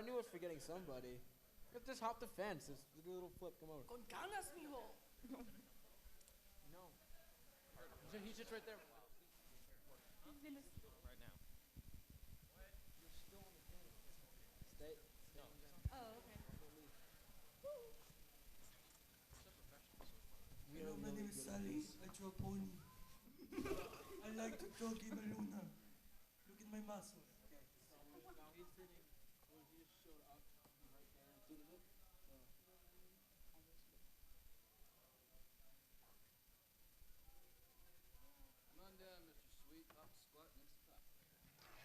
I knew I was forgetting somebody. Just hop the fence. Just do a little flip. Come over. Con ganas, mijo. No. He sits right there. Right now. You're still on the camera. Stay. No. Oh, okay. Hello, my name is Sally. I draw pony. I like to draw Gimeluna. Look at my muscles. Now he's sitting. Well, he just showed up right there. Included it. Come on down, Mr. Sweet. Hop, squat, next to top.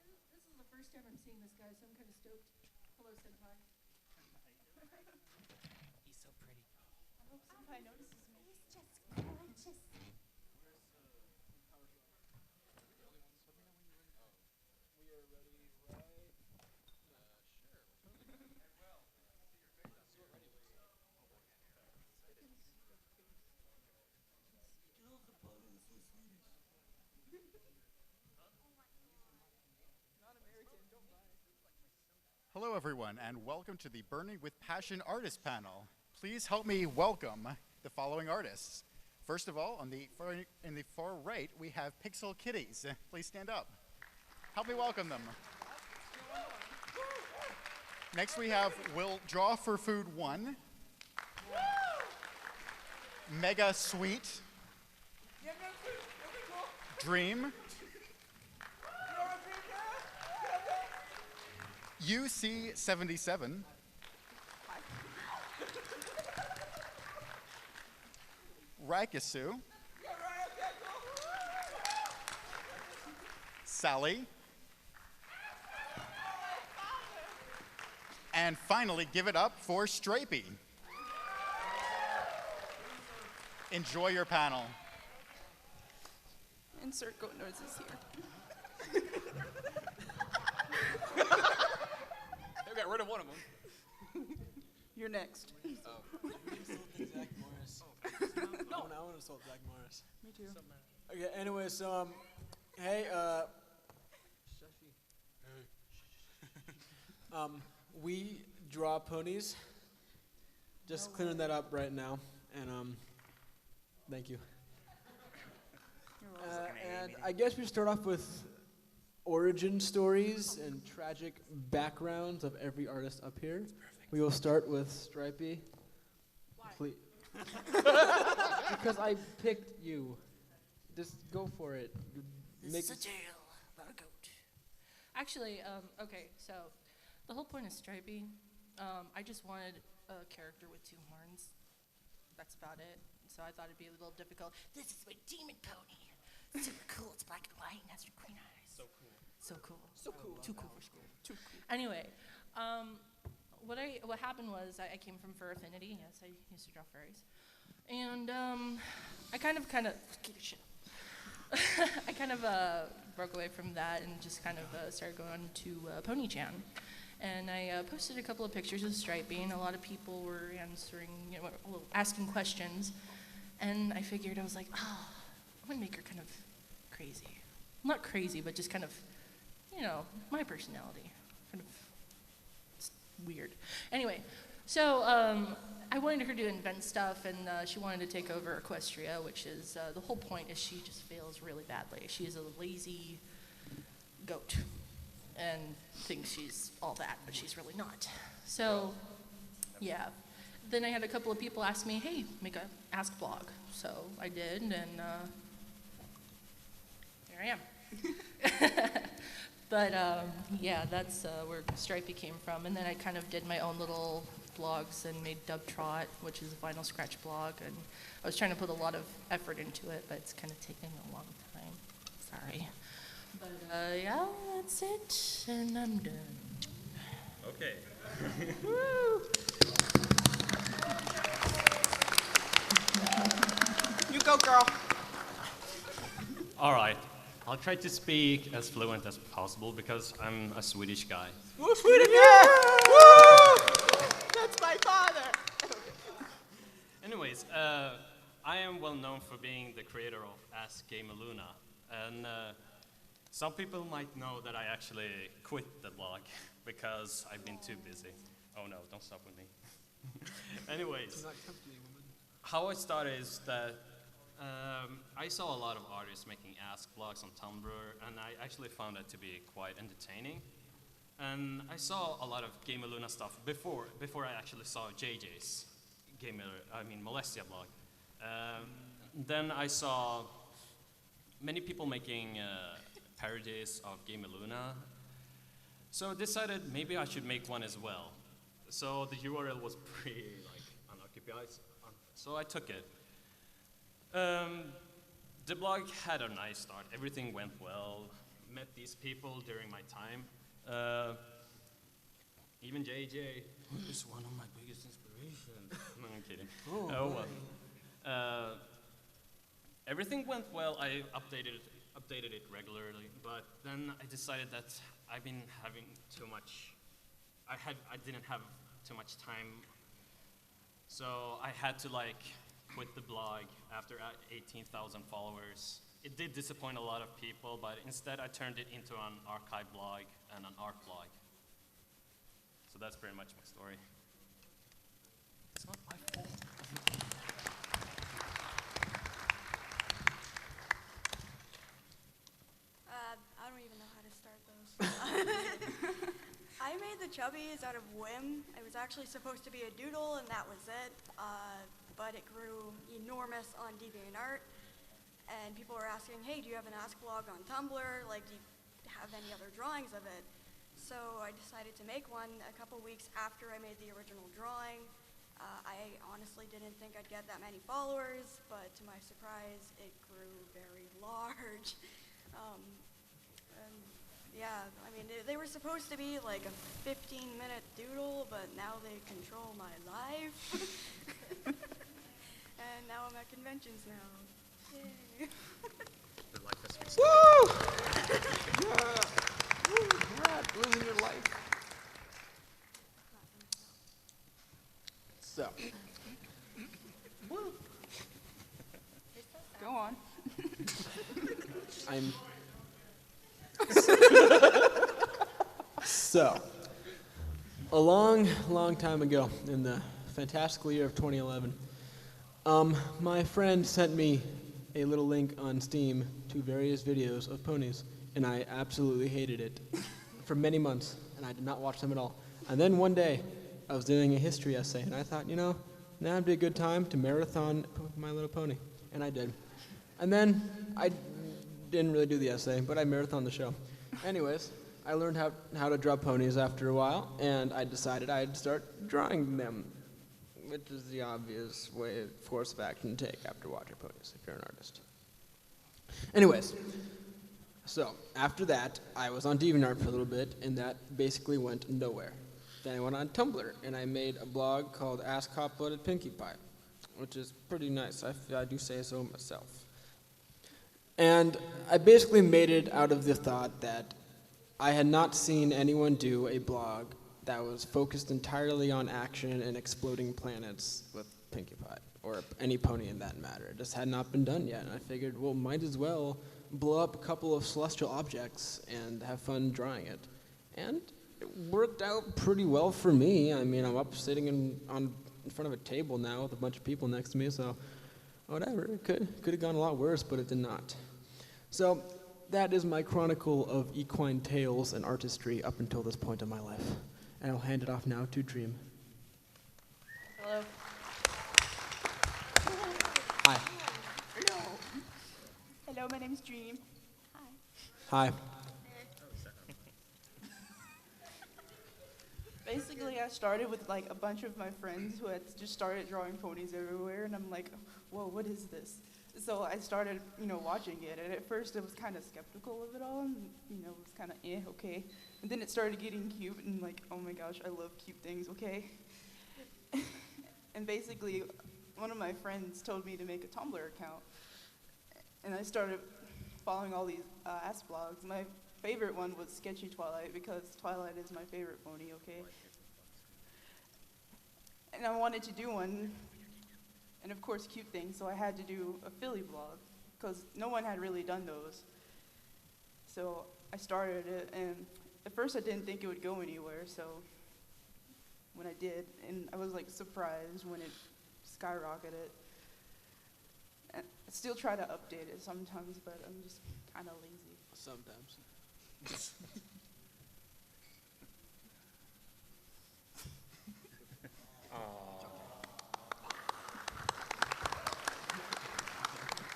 This is the first time I'm seeing this guy, so I'm kind of stoked. Hello, Senpai. He's so pretty. I hope Senpai notices me. He's just gorgeous. We are ready, right? Get off the bottle, it's so Swedish. Hello, everyone, and welcome to the Burning with Passion Artist Panel. Please help me welcome the following artists. First of all, in the far right, we have Pixel Kitties. Please stand up. Help me welcome them. Next, we have Will Draw for Food 1. Mega Sweet. Dream. UC77. Raikasu. Sally. And finally, give it up for Stripey. Enjoy your panel. Insert goat noises here. They got rid of one of them. You're next. You insulted Zach Morris. No, I want to insult Zach Morris. Me too. Okay, anyway, so, hey, we draw ponies. Just clearing that up right now, and, thank you. And I guess we start off with origin stories and tragic backgrounds of every artist up here. We will start with Stripey. Why? Please. Because I picked you. Just go for it. This is a tale about a goat. Actually, okay, so the whole point of Stripey, I just wanted a character with two horns. That's about it. So I thought it'd be a little difficult. This is my demon pony. Super cool. It's black and white and has green eyes. So cool. So cool. So cool. Too cool for school. Too cool. Anyway, what happened was I came from Fur Affinity. Yes, I used to draw furries, and I kind of keep your shit up. I kind of broke away from that and just kind of started going to Pony-chan, and I posted a couple of pictures of Stripey, and a lot of people were answering, asking questions, and I figured I was like, I'm gonna make her kind of crazy. Not crazy, but just kind of, my personality. Kind of it's weird. Anyway, so I wanted her to invent stuff, and she wanted to take over Equestria, which is, the whole point is she just fails really badly. She is a lazy goat and thinks she's all that, but she's really not. So, yeah. Then I had a couple of people ask me, hey, make a Ask blog. So I did, and here I am. But yeah, that's where Stripey came from. And then I kind of did my own little blogs and made Dub Trot, which is a vinyl scratch blog. And I was trying to put a lot of effort into it, but it's kind of taking a long time. Sorry. But yeah, that's it, and I'm done. Okay. Woo! You go, girl. All right. I'll try to speak as fluent as possible because I'm a Swedish guy. Woo, Sweden, yeah! Woo! That's my father. Anyways, I am well known for being the creator of Ask Gamaluna, And some people might know that I actually quit the blog because I've been too busy. Oh no, don't stop with me. Anyways, how I started is that I saw a lot of artists making Ask blogs on Tumblr, and I actually found it to be quite entertaining. And I saw a lot of Gamer Luna stuff before I actually saw JJ's Molestia blog. Then I saw many people making parodies of Gamer Luna. So I decided maybe I should make one as well. So the URL was pretty unoccupied, so I took it. The blog had a nice start. Everything went well. Met these people during my time. Even JJ is one of my biggest inspirations. No, I'm kidding. Oh well. Everything went well. I updated it regularly, but then I decided that I've been having too much. I didn't have too much time, so I had to quit the blog after 18,000 followers. It did disappoint a lot of people, but instead I turned it into an archive blog and an art blog. So that's pretty much my story. It's not my fault. I don't even know how to start those. I made the chubbies out of whim. It was actually supposed to be a doodle, and that was it. But it grew enormous on DeviantArt, and people were asking, hey, do you have an Ask blog on Tumblr? Do you have any other drawings of it? So I decided to make one a couple weeks after I made the original drawing. I honestly didn't think I'd get that many followers, but to my surprise, it grew very large. Yeah, I mean, they were supposed to be a 15-minute doodle, but now they control my life. And now I'm at conventions now. Yay. Woo! Yeah. Woo, yeah, losing your life. So. Woo. Go on. So, a long, long time ago, in the fantastical year of 2011, my friend sent me a little link on Steam to various videos of ponies, and I absolutely hated it for many months, and I did not watch them at all. And then one day, I was doing a history essay, and I thought, now would be a good time to marathon My Little Pony, and I did. And then I didn't really do the essay, but I marathoned the show. Anyways, I learned how to draw ponies after a while, and I decided I'd start drawing them, which is the obvious course of action to take after watching ponies, if you're an artist. Anyways, so after that, I was on DeviantArt for a little bit, and that basically went nowhere. Then I went on Tumblr, and I made a blog called Ask Hot-Blooded Pinkie Pie, which is pretty nice. I do say so myself. And I basically made it out of the thought that I had not seen anyone do a blog that was focused entirely on action and exploding planets with Pinkie Pie, or any pony in that matter. It just had not been done yet, and I figured, well, might as well blow up a couple of celestial objects and have fun drawing it. And it worked out pretty well for me. I mean, I'm up sitting in front of a table now with a bunch of people next to me, so whatever. It could have gone a lot worse, but it did not. So that is my chronicle of equine tales and artistry up until this point in my life. And I'll hand it off now to Dream. Hello. Hi. Hello. Hello, my name's Dream. Hi. Basically, I started with a bunch of my friends who had just started drawing ponies everywhere, and I'm like, whoa, what is this? So I started, watching it, and at first I was kind of skeptical of it all, and, it was kind of, okay. And then it started getting cute, and oh my gosh, I love cute things, okay? And basically, one of my friends told me to make a Tumblr account, and I started following all these Ask blogs. My favorite one was Sketchy Twilight, because Twilight is my favorite pony, okay? And I wanted to do one, and of course cute things, so I had to do a Philly blog, because no one had really done those. So I started it, and at first I didn't think it would go anywhere, so when I did, and I was like surprised when it skyrocketed. And I still try to update it sometimes, but I'm just kind of lazy. Sometimes.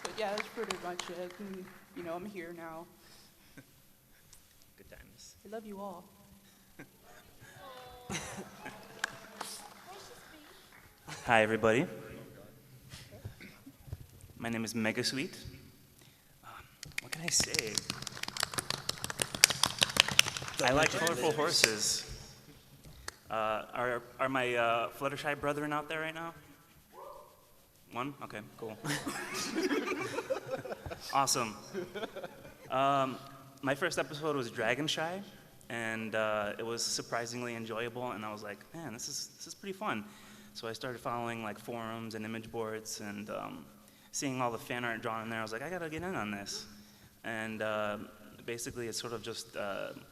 But yeah, that's pretty much it. And, you know, I'm here now. Good times. I love you all. Hi, everybody. My name is Mega Sweet. What can I say? I like colorful horses. Are my Fluttershy brethren out there right now? One? Okay, cool. Awesome. My first episode was Dragon Shy, and it was surprisingly enjoyable, and I was like, man, this is pretty fun. So I started following like forums and image boards and seeing all the fan art drawn in there. I was like, I gotta get in on this. And basically it sort of just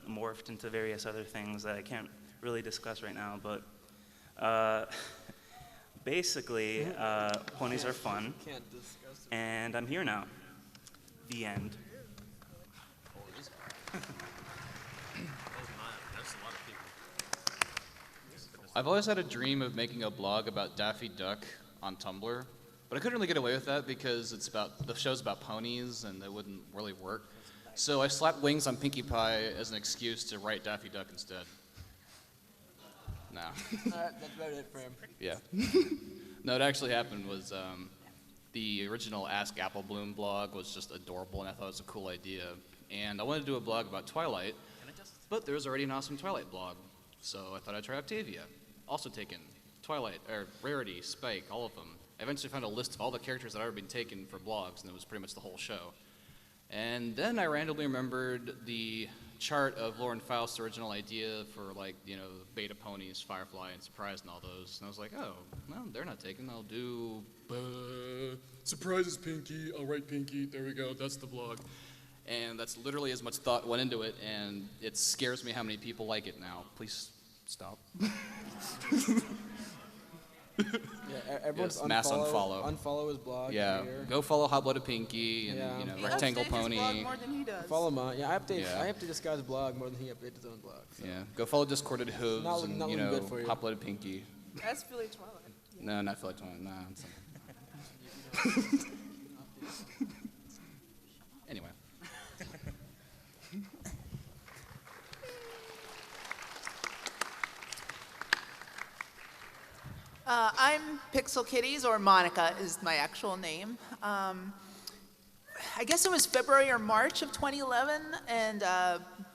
morphed into various other things that I can't really discuss right now. But basically, ponies are fun, and I'm here now. The end. I've always had a dream of making a blog about Daffy Duck on Tumblr, but I couldn't really get away with that because the show's about ponies and it wouldn't really work. So I slapped wings on Pinkie Pie as an excuse to write Daffy Duck instead. No. That's about it for him. Yeah. No, what actually happened was the original Ask Apple Bloom blog was just adorable and I thought it was a cool idea. And I wanted to do a blog about Twilight, but there was already an awesome Twilight blog. So I thought I'd try Octavia. Also taken Twilight, or Rarity, Spike, all of them. I eventually found a list of all the characters that had already been taken for blogs, and it was pretty much the whole show. And then I randomly remembered the chart of Lauren Faust's original idea for, like, you know, beta ponies, Firefly, and Surprise, and all those. And I was like, oh, well, they're not taken. I'll do Surprise is Pinkie. I'll write Pinkie. There we go. That's the blog. And that's literally as much thought went into it, and it scares me how many people like it now. Please stop. Yeah, everyone's Yes, mass unfollow. Unfollow his blog. Yeah, Here. go follow Hot Blooded Pinkie and Yeah. you know He Rectangle updates his Pony. blog more than he does. Follow mine. Yeah, Yeah. I have to discuss his blog more than he updates his own blog. So. Yeah, go follow Discorded Hooves Not and looking you know good for you. Hot Blooded Pinkie. That's Philly Twilight. Yeah. No, not Philly Twilight. No, it's not. Anyway. I'm Pixel Kitties, or Monica is my actual name. I guess it was February or March of 2011, and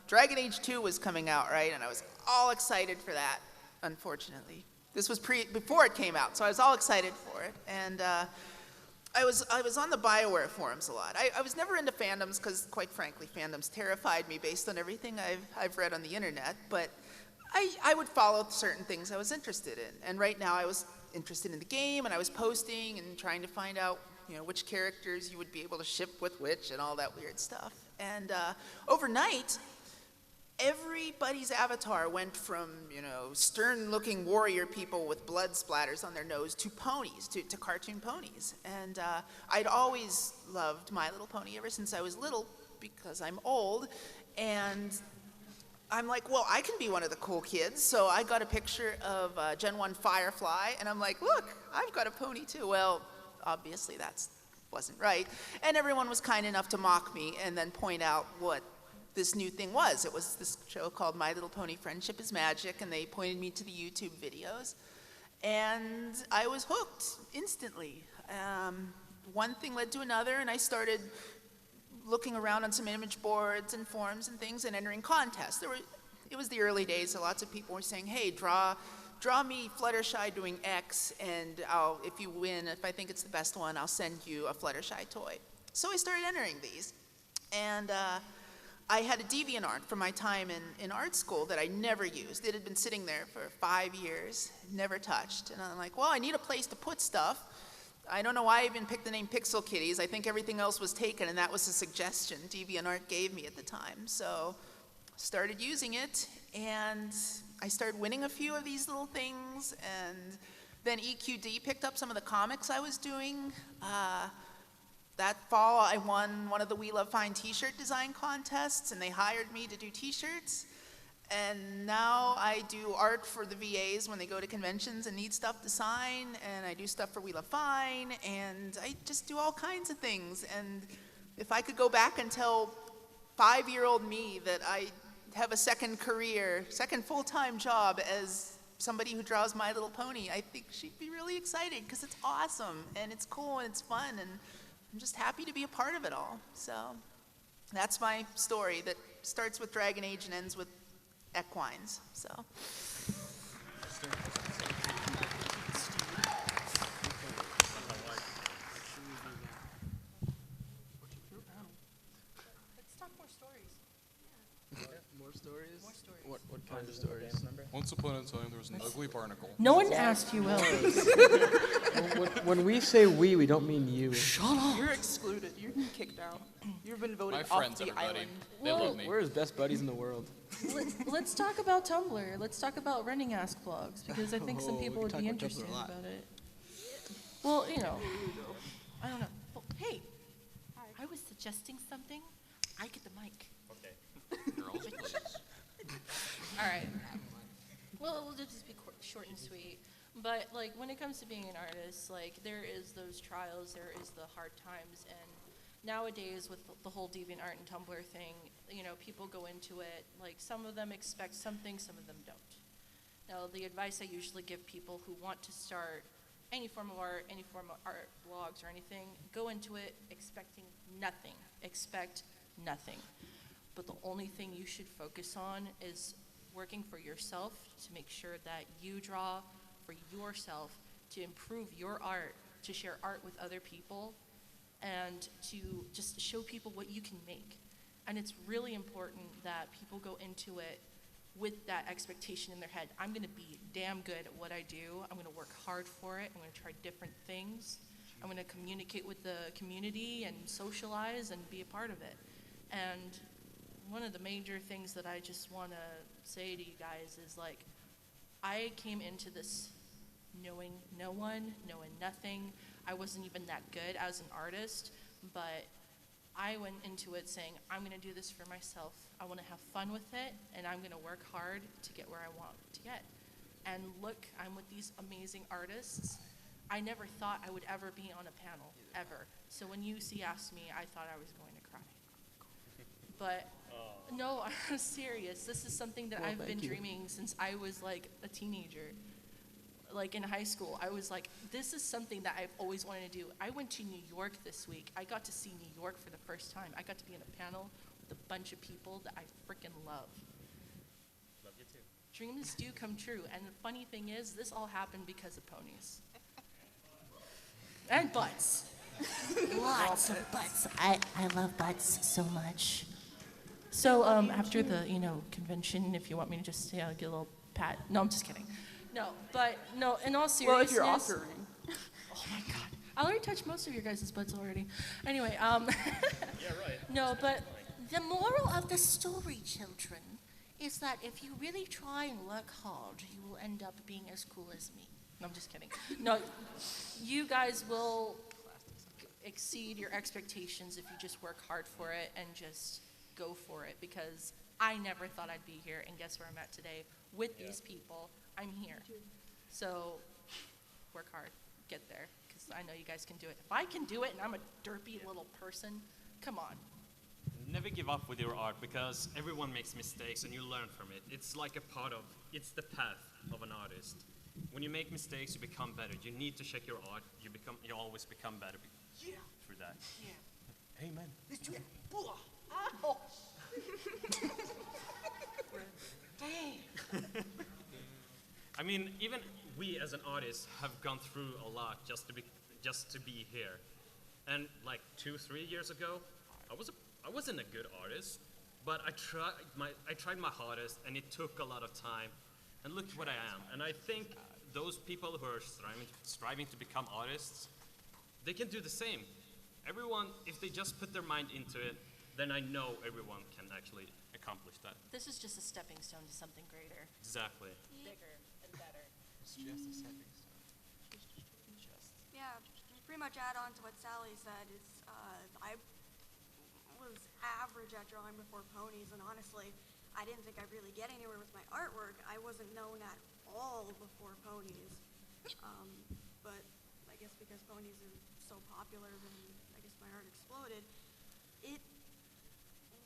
Dragon Age 2 was coming out, right? And I was all excited for that, unfortunately. This was before it came out, so I was all excited for it. And I was on the BioWare forums a lot. I was never into fandoms because, quite frankly, fandoms terrified me based on everything I've read on the internet. But I would follow certain things I was interested in. And right now I was interested in the game, and I was posting and trying to find out, you know, which characters you would be able to ship with which and all that weird stuff. And overnight, everybody's avatar went from, you know, stern-looking warrior people with blood splatters on their nose to ponies, to cartoon ponies. And I'd always loved My Little Pony ever since I was little because I'm old. And I'm like, well, I can be one of the cool kids. So I got a picture of Gen 1 Firefly, and I'm like, look, I've got a pony too. Well, obviously that wasn't right. And everyone was kind enough to mock me and then point out what this new thing was. It was this show called My Little Pony Friendship is Magic, and they pointed me to the YouTube videos. And I was hooked instantly. One thing led to another, and I started looking around on some image boards and forums and things and entering contests. It was the early days, so lots of people were saying, hey, draw me Fluttershy doing X, and if you win, if I think it's the best one, I'll send you a Fluttershy toy. So I started entering these. And I had a DeviantArt from my time in art school that I never used. It had been sitting there for 5 years, never touched. And I'm like, well, I need a place to put stuff. I don't know why I even picked the name Pixel Kitties. I think everything else was taken, and that was a suggestion DeviantArt gave me at the time. So started using it, and I started winning a few of these little things, and then EQD picked up some of the comics I was doing. That fall, I won one of the We Love Fine t-shirt design contests, and they hired me to do t-shirts. And now I do art for the VAs when they go to conventions and need stuff to sign, and I do stuff for We Love Fine, and I just do all kinds of things. And if I could go back and tell 5-year-old me that I have a second career, second full-time job as somebody who draws My Little Pony, I think she'd be really excited because it's awesome, and it's cool, and it's fun, and I'm just happy to be a part of it all. So that's my story that starts with Dragon Age and ends with equines. So. Let's talk more stories. More stories? More stories. What kind of stories? Once upon a time, there was an ugly barnacle. No one asked you, Will. When we say we don't mean you. Shut up. You're excluded. You're kicked out. You've been voted My off friends, the everybody. island. They Well, love me. We're his best buddies in the world. Let's talk about Tumblr. Let's talk about running Ask blogs, because I think some Oh, people we would talk be about Tumblr a interested lot. about it. Well, you know, I don't know. Oh, hey, I was suggesting something. I get the mic. Okay. Girls, please. All right. Well, it'll just be short and sweet. But like when it comes to being an artist, like there is those trials, there is the hard times, and nowadays with the whole DeviantArt and Tumblr thing, you know, people go into it like some of them expect something, some of them don't. Now, the advice I usually give people who want to start any form of art, any form of art, blogs or anything, go into it expecting nothing. Expect nothing. But the only thing you should focus on is working for yourself to make sure that you draw for yourself, to improve your art, to share art with other people, and to just show people what you can make. And it's really important that people go into it with that expectation in their head. I'm gonna be damn good at what I do. I'm gonna work hard for it. I'm gonna try different things. I'm gonna communicate with the community and socialize and be a part of it. And one of the major things that I just wanna say to you guys is like, I came into this knowing no one, knowing nothing. I wasn't even that good as an artist, but I went into it saying, I'm gonna do this for myself. I wanna have fun with it, and I'm gonna work hard to get where I want to get. And look, I'm with these amazing artists. I never thought I would ever be on a panel, ever. So when UC asked me, I thought I was going to cry. But no, I'm serious. This is something that I've been dreaming since I was like a teenager. Like in high school, I was like, this is something that I've always wanted to do. I went to New York this week. I got to see New York for the first time. I got to be in a panel with a bunch of people that I freaking love. Love you too. Dreams do come true. And the funny thing is, this all happened because of ponies. And butts. Lots of butts. I love butts so much. So after the convention, if you want me to just get a little pat. No, I'm just kidding. No, but no. In all seriousness. Well, if you're offering. Oh my God! I already touched most of your guys' butts already. Anyway, Yeah, right. No, but The moral of the story, children, is that if you really try and work hard, you will end up being as cool as me. no, I'm just kidding. No, you guys will exceed your expectations if you just work hard for it and just go for it, because I never thought I'd be here, and guess where I'm at today? With these people, I'm here. So work hard, get there, because I know you guys can do it. If I can do it and I'm a derpy little person, come on. Never give up with your art, because everyone makes mistakes and you learn from it. It's like it's the path of an artist. When you make mistakes, you become better. You need to check your art. You always become better through that. Yeah. Amen. Let's do it. Ow. Dang. I mean, even we as an artist have gone through a lot just to be here. And like 2-3 years ago, I wasn't a good artist, but I tried my hardest, and it took a lot of time. And look what I am. And I think those people who are striving to become artists, they can do the same. Everyone, if they just put their mind into it, then I know everyone can actually accomplish that. This is just a stepping stone to something greater. Exactly. Bigger and better. It's just a stepping stone. Yeah, pretty much add on to what Sally said is I was average at drawing before ponies, and honestly, I didn't think I'd really get anywhere with my artwork. I wasn't known at all before ponies. But I guess because ponies are so popular, then I guess my art exploded. It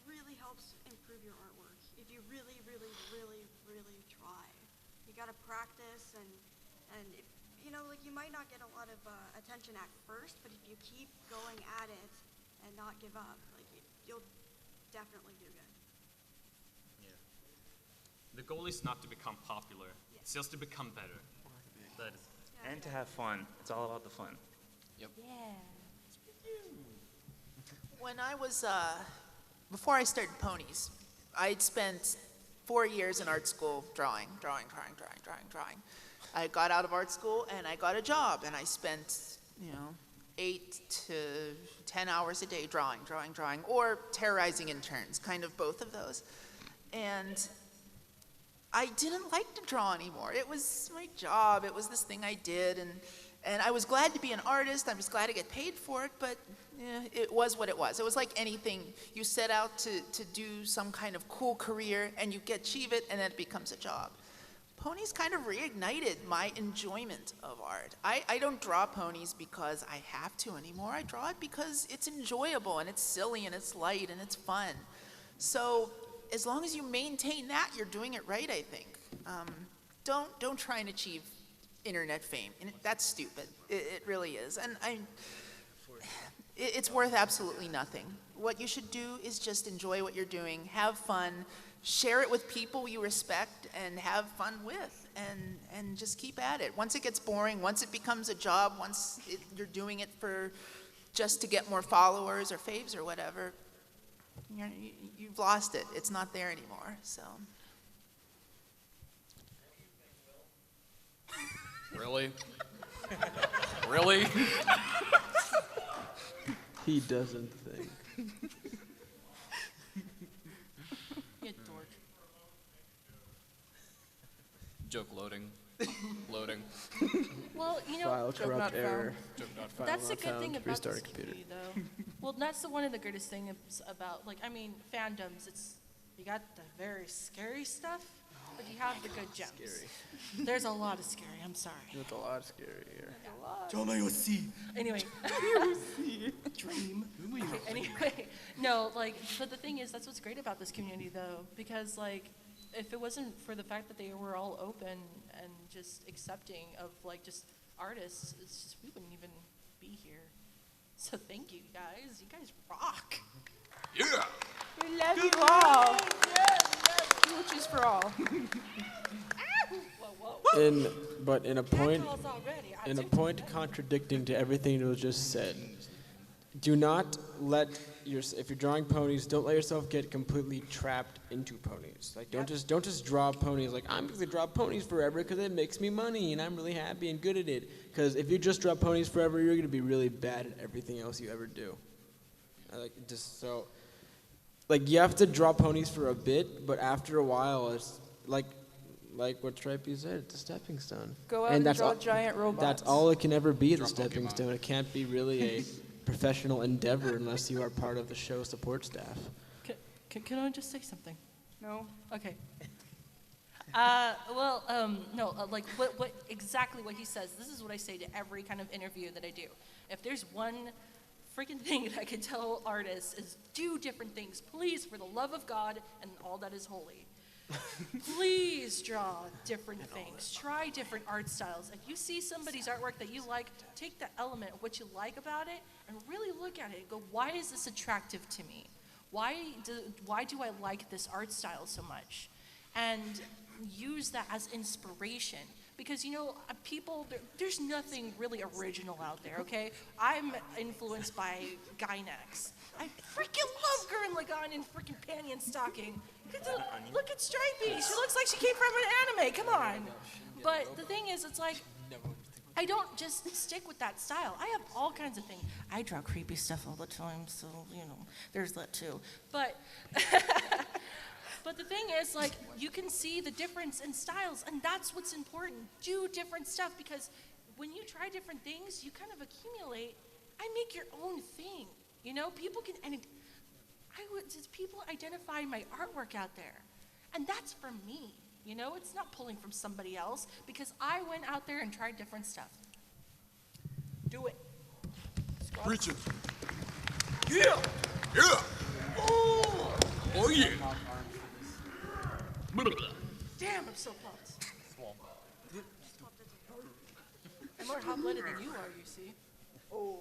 really helps improve your artwork if you really, really, really, really try. You gotta practice, and if, you know, like you might not get a lot of attention at first, but if you keep going at it and not give up, like you'll definitely do good. Yeah. The goal is not to become popular. Yeah. It's just to become better. That is. Yeah, And to have fun. It's all about the fun. Yep. Yeah. When I was, before I started ponies, I'd spent 4 years in art school drawing. I got out of art school and I got a job, and I spent, 8 to 10 hours a day drawing, or terrorizing interns, kind of both of those. And I didn't like to draw anymore. It was my job. It was this thing I did, and I was glad to be an artist. I was glad to get paid for it, but it was what it was. It was like anything. You set out to do some kind of cool career, and you achieve it, and then it becomes a job. Ponies kind of reignited my enjoyment of art. I don't draw ponies because I have to anymore. I draw it because it's enjoyable, and it's silly, and it's light, and it's fun. So as long as you maintain that, you're doing it right, I think. Don't try and achieve internet fame. That's stupid. It really is. And it's worth absolutely nothing. What you should do is just enjoy what you're doing, have fun, share it with people you respect and have fun with, and just keep at it. Once it gets boring, once it becomes a job, you're doing it for just to get more followers or faves or whatever, you've lost it. It's not there anymore, so. Really? Really? He doesn't think. You dork. Joke loading. Loading. Well, File corrupt error. Joke not found. that's the not good found. thing about Restart this computer. community, though. Well, that's one of the greatest things about, fandoms. You got the very scary stuff, but you have the good gems. Scary. There's a lot of scary. I'm sorry. There's a lot scary here. Anyway. Dream. Okay, anyway, no, but the thing is, that's what's great about this community, though, because, if it wasn't for the fact that they were all open and just accepting of, just artists, it's just, we wouldn't even be here. So thank you, guys. You guys rock. Yeah. We love you all. Which is for all. But in a point, That calls already. I in a took point that. contradicting to everything that was just said, do not let if you're drawing ponies, don't let yourself get completely trapped into ponies. Don't just draw ponies I'm going to draw ponies forever because it makes me money and I'm really happy and good at it. Because if you just draw ponies forever, you're going to be really bad at everything else you ever do. You have to draw ponies for a bit, but after a while, it's like what Stripey said, it's a stepping stone. Go out and draw giant robots. That's all it can ever be, the Draw stepping Pokemon. stone. It can't be really a professional endeavor unless you are part of the show support staff. Can I just say something? No. Okay. No, what exactly what he says. This is what I say to every kind of interview that I do. If there's one freaking thing that I can tell artists is do different things, please, for the love of God and all that is holy. Please draw different things. Try different art styles. If you see somebody's artwork that you like, take the element of what you like about it and really look at it and go, why is this attractive to me? Why do I like this art style so much? And use that as inspiration. Because, there's nothing really original out there, okay? I'm influenced by Gynax. I freaking love Gurren Lagann in freaking panty and stocking. Look at Stripey. She looks like she came from an anime. Come on. But the thing is, it's I don't just stick with that style. I have all kinds of things. I draw creepy stuff all the time, so, there's that too. But but the thing is, like, you can see the difference in styles, and that's what's important. Do different stuff, because when you try different things, you kind of accumulate. I make your own thing, People can, and people identify my artwork out there, and that's for me. It's not pulling from somebody else, because I went out there and tried different stuff. Do it. Preach it. Yeah. Yeah. Oh yeah. Damn, I'm so pumped. I'm more hot-blooded than you are, you see. Oh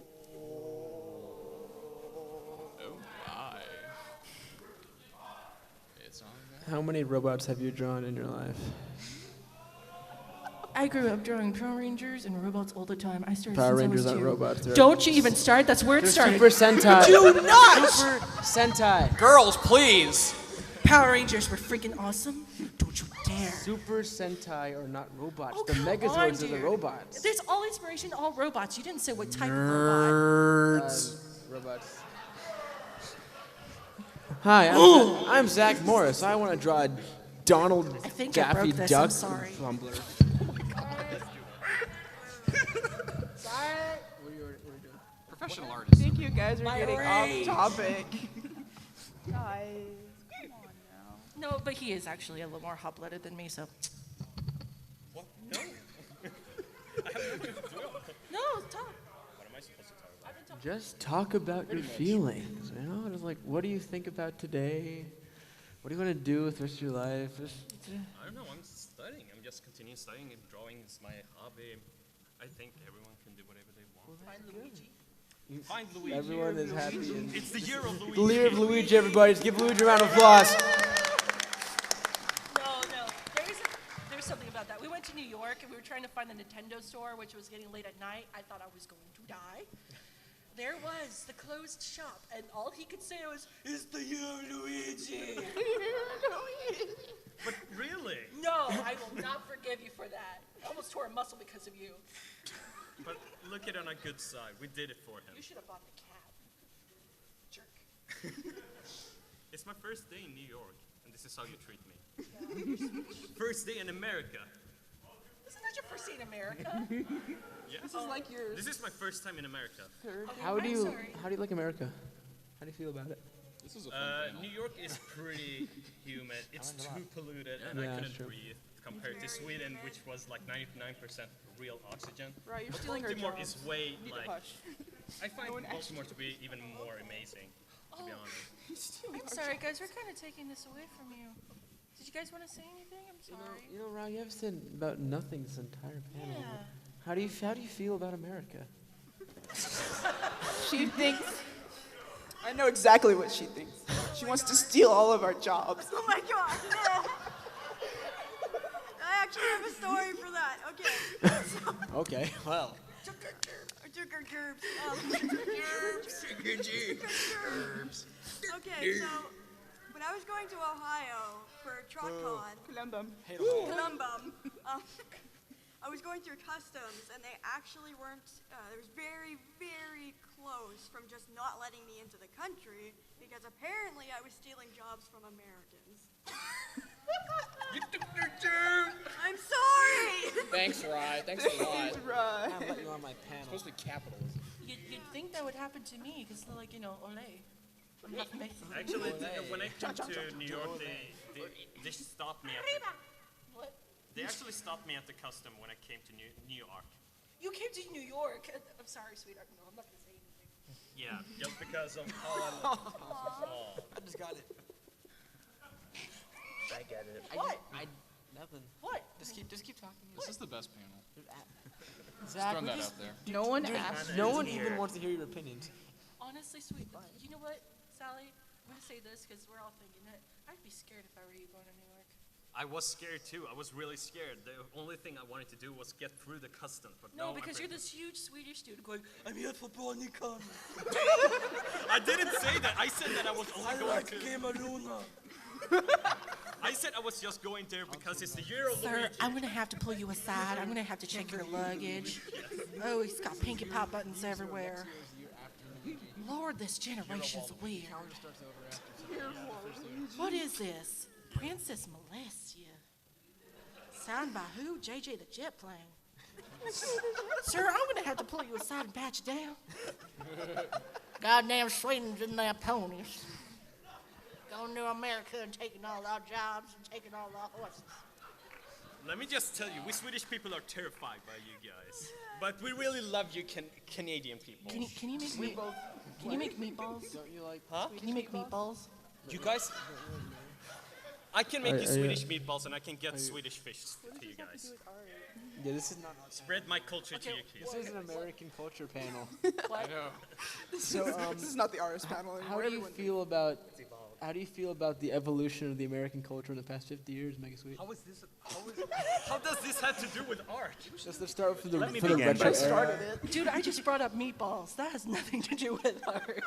my. It's on now. How many robots have you drawn in your life? I grew up drawing Power Rangers and robots all the time. I started Power since Rangers I was aren't 2. robots. Don't you even start. That's where it started. Super Sentai. Do not! Super Sentai. Girls, please. Power Rangers were freaking awesome. Don't you dare. Super Sentai are not robots. Oh, the come Megazords on, are the dude. robots. There's all inspiration, all robots. You didn't say what type of robot. Robots. Hi, I'm Zach Morris. I want to draw a Donald I think I Daffy broke this. Duck I'm sorry. Fumbler. Professional I artist. think you guys are getting off topic. Guys, come on now. No, but he is actually a little more hot-blooded than me, so. What? No. No, talk. What am I supposed to talk about? Just talk about your feelings. Just like, what do you think about today? What do you want to do with the rest of your life? I don't know. I'm studying. I'm just continuing studying. And drawing is my hobby. I think everyone can do whatever they want. Find Luigi. Find Luigi. Everyone is happy. It's the year of Luigi. The year of Luigi, everybody. Just give Luigi a round of applause. No. There's something about that. We went to New York and we were trying to find the Nintendo store, which was getting late at night. I thought I was going to die. There was the closed shop, and all he could say was, "It's the year of Luigi." But really? No, I will not forgive you for that. I almost tore a muscle because of you. But look at it on a good side. We did it for him. You should have bought the cab. Jerk. It's my first day in New York, and this is how you treat me. First day in America. Isn't that your first day in America? Yeah. This is like yours. This is my first time in America. How do I'm you sorry. like America? How do you feel about it? This is a fun panel. New York is pretty humid. It's too polluted, and Yeah, I couldn't sure. breathe compared to Sweden, which was like 99% real oxygen. Right, you're stealing our Baltimore jobs. is way You need like. to hush. I find one Baltimore to be even more amazing, to be honest. You're stealing I'm our sorry, jobs. guys. We're kind of taking this away from you. Did you guys want to say anything? I'm sorry. Ron, you haven't said about nothing this entire panel. Yeah. How do you feel about America? She thinks. I know exactly what she thinks. She wants to steal all of our jobs. Oh my god. I actually have a story for that. Okay. Okay, well. Okay, so when I was going to Ohio for TruckCon, Columbum. Columbum, I was going through customs, and they actually weren't, it was very, very close from just not letting me into the country, because apparently I was stealing jobs from Americans. I'm sorry! Thanks, Rye. Thanks a lot. Right. I'll let you on my panel. Supposed to be capitalism. You'd think that would happen to me, because they're like, ole. I'm not Mexican. Actually, when I came to New York, they stopped me at What? they actually stopped me at the custom when I came to New York. You came to New York. I'm sorry, sweetheart. No, I'm not going to say anything. Yeah, just because of how I look. I just got it. I get it. What? Nothing. What? Just keep talking. This is the best panel. Zach, Throwing that out there. No one asked. no one even wants to hear your opinions. Honestly, sweet. You know what, Sally? I'm going to say this because we're all thinking it. I'd be scared if I were you going to New York. I was scared too. I was really scared. The only thing I wanted to do was get through the customs, but No, no. because you're this huge Swedish dude going, I'm here for BronyCon. I didn't say that. I said that I was only I going like to. Game Luna. I said I was just going there because it's the year of Sir, Luigi. I'm gonna have to pull you aside. I'm gonna have to check your luggage. Oh, he's got pinky pop buttons everywhere. Lord, this generation's weird. What is this? Princess Molestia. Signed by who? JJ the Jet Plane. Sir, I'm gonna have to pull you aside and pat you down. Goddamn Sweden's in their ponies. Going to America and taking all our jobs and taking all our horses. Let me just tell you, we Swedish people are terrified by you guys. But we really love you Canadian people. Can you make meatballs? Can you make meatballs? Don't you like? Huh? Can you make meatballs? You guys... I can make you Swedish meatballs and I can get Swedish fish to you guys. Yeah, this is not. Spread my culture to your kids. This is an American culture panel. I know. So, this is not the artist panel anymore. How do you feel about? How do you feel about the evolution of the American culture in the past 50 years, Mega Sweet? How does this have to do with art? Just let's start from the Let me from the begin. retro I started era. it. Dude, I just brought up meatballs. That has nothing to do with art.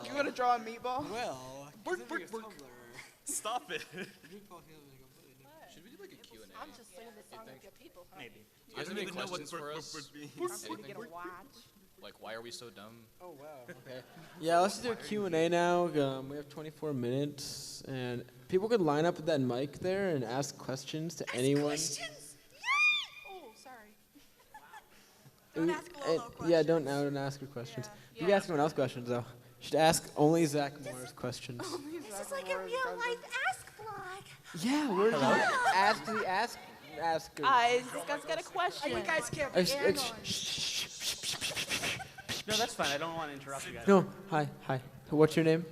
You want to draw a meatball? Well, Work, work, work. Stop it. Should we do like a Q&A? I'm just singing the song with your people. Huh? Maybe. Do you guys have any questions for us? I'm gonna get a watch. Like, why are we so dumb? Oh wow. Okay. Yeah, let's do a Q&A now. We have 24 minutes, and people could line up with that mic there and ask questions to anyone. Questions? Oh, sorry. Don't ask Lolo questions. Yeah, don't ask her questions. You can ask someone else questions though. You should ask only Zach Moore's questions. This is like a real life ask blog. Yeah, we're ask. Guys, this guy's got a question. You guys can't Uh, be sh- annoying. No, that's fine. I don't want to interrupt you guys. No, hi. What's your name?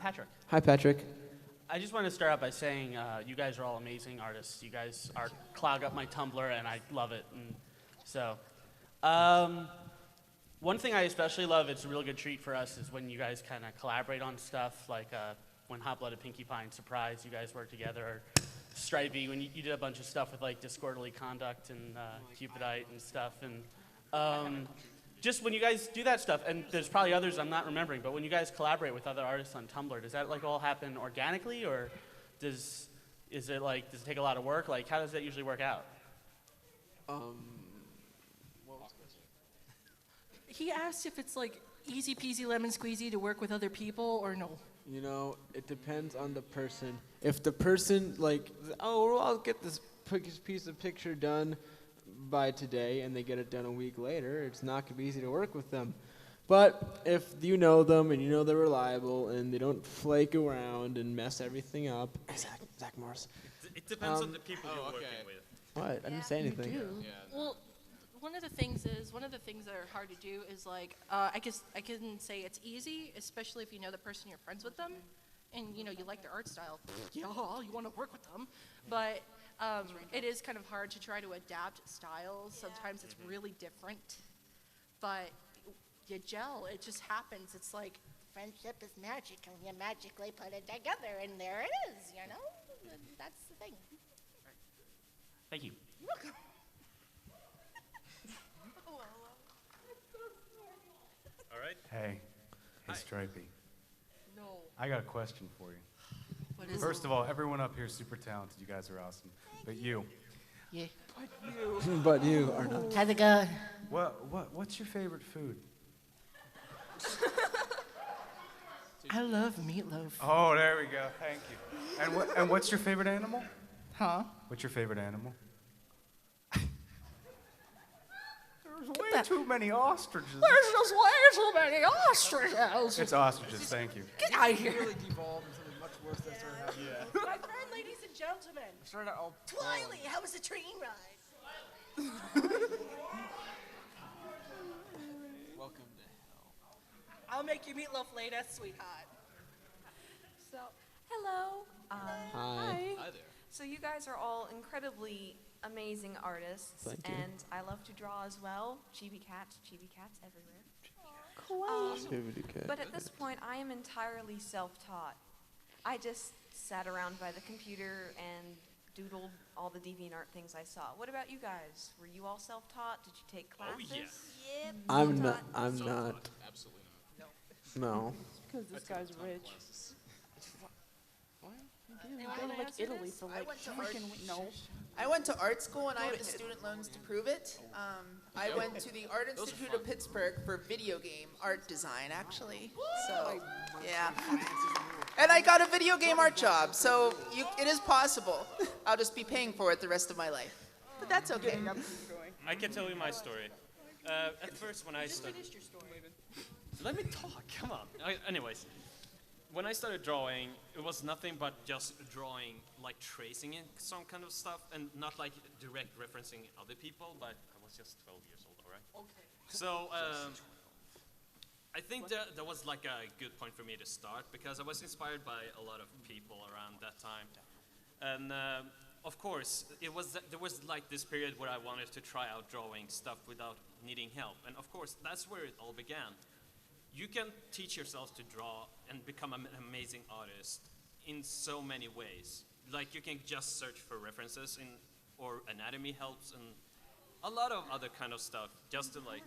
Patrick. Hi, Patrick. I just want to start out by saying you guys are all amazing artists. You guys are clog up my Tumblr, and I love it. And so, one thing I especially love, it's a real good treat for us, is when you guys kind of collaborate on stuff, like when Hot Blooded Pinkie Pie and Surprise, you guys work together, or Stripey, when you did a bunch of stuff with like Disorderly Conduct and Cupidite and stuff, and just when you guys do that stuff, and there's probably others I'm not remembering, but when you guys collaborate with other artists on Tumblr, does that like all happen organically, or does it take a lot of work? Like, how does that usually work out? He asked if it's like easy peasy lemon squeezy to work with other people or no. You know, it depends on the person. If the person well, I'll get this piece of picture done by today, and they get it done a week later, it's not gonna be easy to work with them. But if you know them and you know they're reliable and they don't flake around and mess everything up, Zach Morris. It depends on the people you're working with. What? I didn't say anything. Yeah. Well, one of the things that are hard to do is I guess I can say it's easy, especially if you know the person you're friends with them, and you like their art style. Yeah, you want to work with them, but it is kind of hard to try to adapt styles. Sometimes it's really different, but you gel. It just happens. It's like Friendship is magic, and you magically put it together, and there it is, That's the thing. Thank you. You're welcome. All right. Hey, Stripey. No. I got a question for you. What is First of all, everyone up here is super talented. You guys are awesome. But you. Yeah. But you are not. How's it going? What's your favorite food? I love meatloaf. Oh, there we go. Thank you. And what's your favorite animal? Huh? What's your favorite animal? There's way that. too many ostriches. There's just way too many ostriches. It's ostriches. Thank you. Get out of here. Really devolved into something much worse than started happening. My friend, ladies and gentlemen. Started out all Twiley, how was the train ride? welcome to hell. I'll make you meatloaf later, sweetheart. So, hello. Hi. Hi there. So you guys are all incredibly amazing artists, Thank you. and I love to draw as well. Chibi cats everywhere. But at this point, I am entirely self-taught. I just sat around by the computer and doodled all the DeviantArt things I saw. What about you guys? Were you all self-taught? Did you take classes? Yep. I'm not. Absolutely not. No. Because this guy's rich. Anyone Go to wanna like answer Italy this? for like freaking week. No. I went to art school and I have the student loans to prove it. I went to the Art Institute of Pittsburgh for video game art design, actually. So, yeah. And I got a video game art job, so it is possible. I'll just be paying for it the rest of my life. But that's okay. I can tell you my story. At first, when I started, Finished your story. let me talk. Come on. Anyways, when I started drawing, it was nothing but just drawing, like tracing in some kind of stuff, and not like direct referencing other people. But I was just 12 years old, all right? Okay. So I think that was like a good point for me to start because I was inspired by a lot of people around that time, and of course there was like this period where I wanted to try out drawing stuff without needing help, and of course that's where it all began. You can teach yourself to draw and become an amazing artist in so many ways. Like you can just search for references or anatomy helps and a lot of other kind of stuff just to like.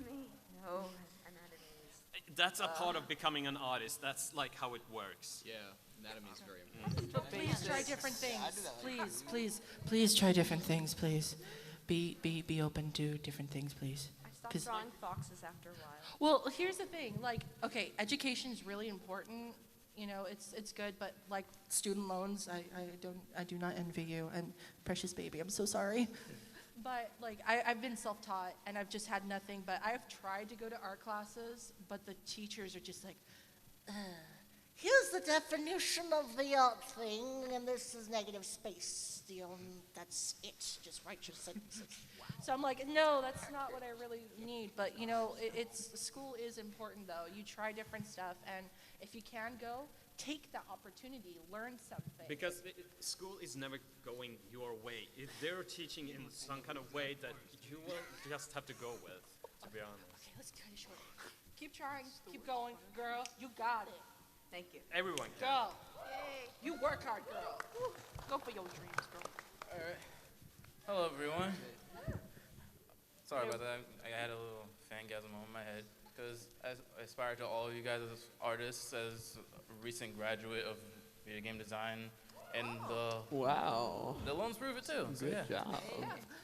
No, anatomy. That's a part of becoming an artist. That's like how it works. Yeah, anatomy is very important. But please try different things. Please try different things, please. Be open to different things, please. I stopped drawing foxes after a while. Well, here's the thing. Like, okay, education is really important. You know, it's good, but like student loans, I do not envy you. And precious baby, I'm so sorry. But like, I've been self-taught, and I've just had nothing. But I've tried to go to art classes, but the teachers are just like, Here's the definition of the art thing, and this is negative space. That's it. Just write your sentences. So I'm like, no, that's not what I really need. But you know, school is important though. You try different stuff, and if you can go, take the opportunity, learn something. Because school is never going your way. They're teaching in some kind of way that you will just have to go with, to be honest. Okay, let's cut it short. Keep trying, keep going, girl. You got it. Thank you. Everyone can. Go. Yay. You work hard, girl. Woo. Go for your dreams, girl. All right. Hello, everyone. Sorry about that. I had a little fangasm on my head because I aspire to all of you guys as artists, as a recent graduate of video game design, and Wow. the loans prove it too. So, Good yeah. job.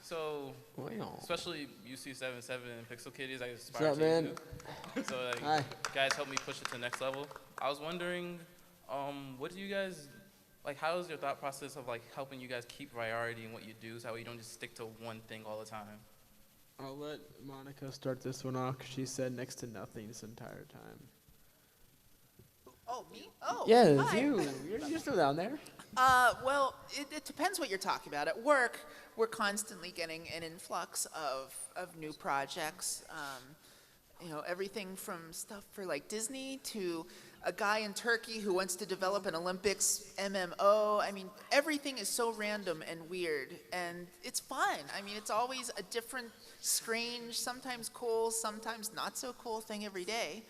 So, Wow. especially UC77 and Pixel Kitties, I What's aspire up, to man? you too. So, like, Hi. guys, help me push it to the next level. I was wondering, what do you guys like? How is your thought process of like helping you guys keep priority in what you do, so you don't just stick to one thing all the time? I'll let Monica start this one off 'cause she said next to nothing this entire time. Oh, me? Oh, Yeah, it's hi. you. You're still down there. Well, it depends what you're talking about. At work, we're constantly getting an influx of new projects. You know, everything from stuff for like Disney to a guy in Turkey who wants to develop an Olympics MMO. I mean, everything is so random and weird, and it's fun. I mean, it's always a different, strange, sometimes cool, sometimes not so cool thing every day.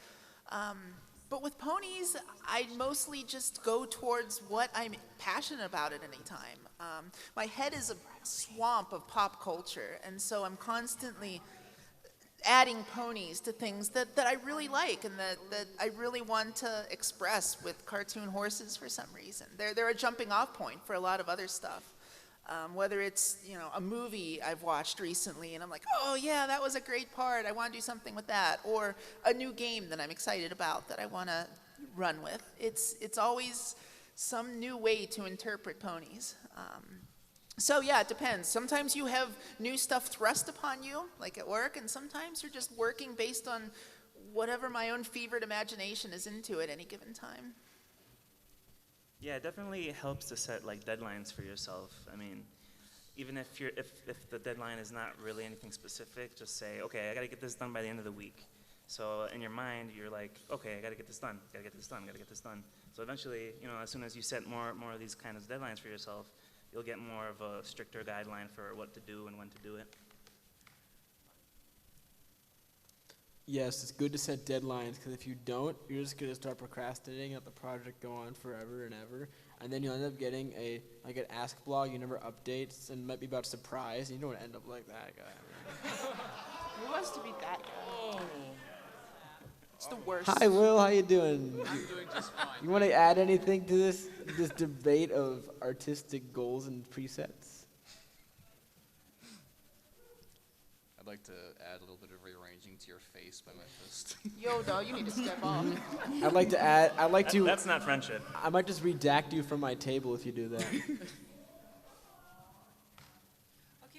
But with ponies, I mostly just go towards what I'm passionate about at any time. My head is a swamp of pop culture, and so I'm constantly adding ponies to things that I really like and that I really want to express with cartoon horses for some reason. They're a jumping off point for a lot of other stuff. Whether it's, you know, a movie I've watched recently and I'm like, oh yeah, that was a great part, I want to do something with that, or a new game that I'm excited about that I want to run with. It's always some new way to interpret ponies. So yeah, it depends. Sometimes you have new stuff thrust upon you, like at work, and sometimes you're just working based on whatever my own fevered imagination is into at any given time. Yeah, it definitely helps to set like deadlines for yourself. I mean, even if the deadline is not really anything specific, just say, okay, I gotta get this done by the end of the week. So in your mind, you're like, okay, I gotta get this done, gotta get this done, gotta get this done. So eventually, you know, as soon as you set more of these kinds of deadlines for yourself, you'll get more of a stricter guideline for what to do and when to do it. Yes, it's good to set deadlines because if you don't, you're just gonna start procrastinating and let the project go on forever and ever, and then you'll end up getting an ask blog you never updates and might be about surprise. And you don't want to end up like that guy. Who wants to be that guy? It's the worst. Hi, Will. How you doing? I'm doing just fine. You want to add anything to this debate of artistic goals and presets? I'd like to add a little bit of rearranging to your face by my fist. Yo, dog, you need to step off. I'd like to add. I'd like to. That's not friendship. I might just redact you from my table if you do that. Okay,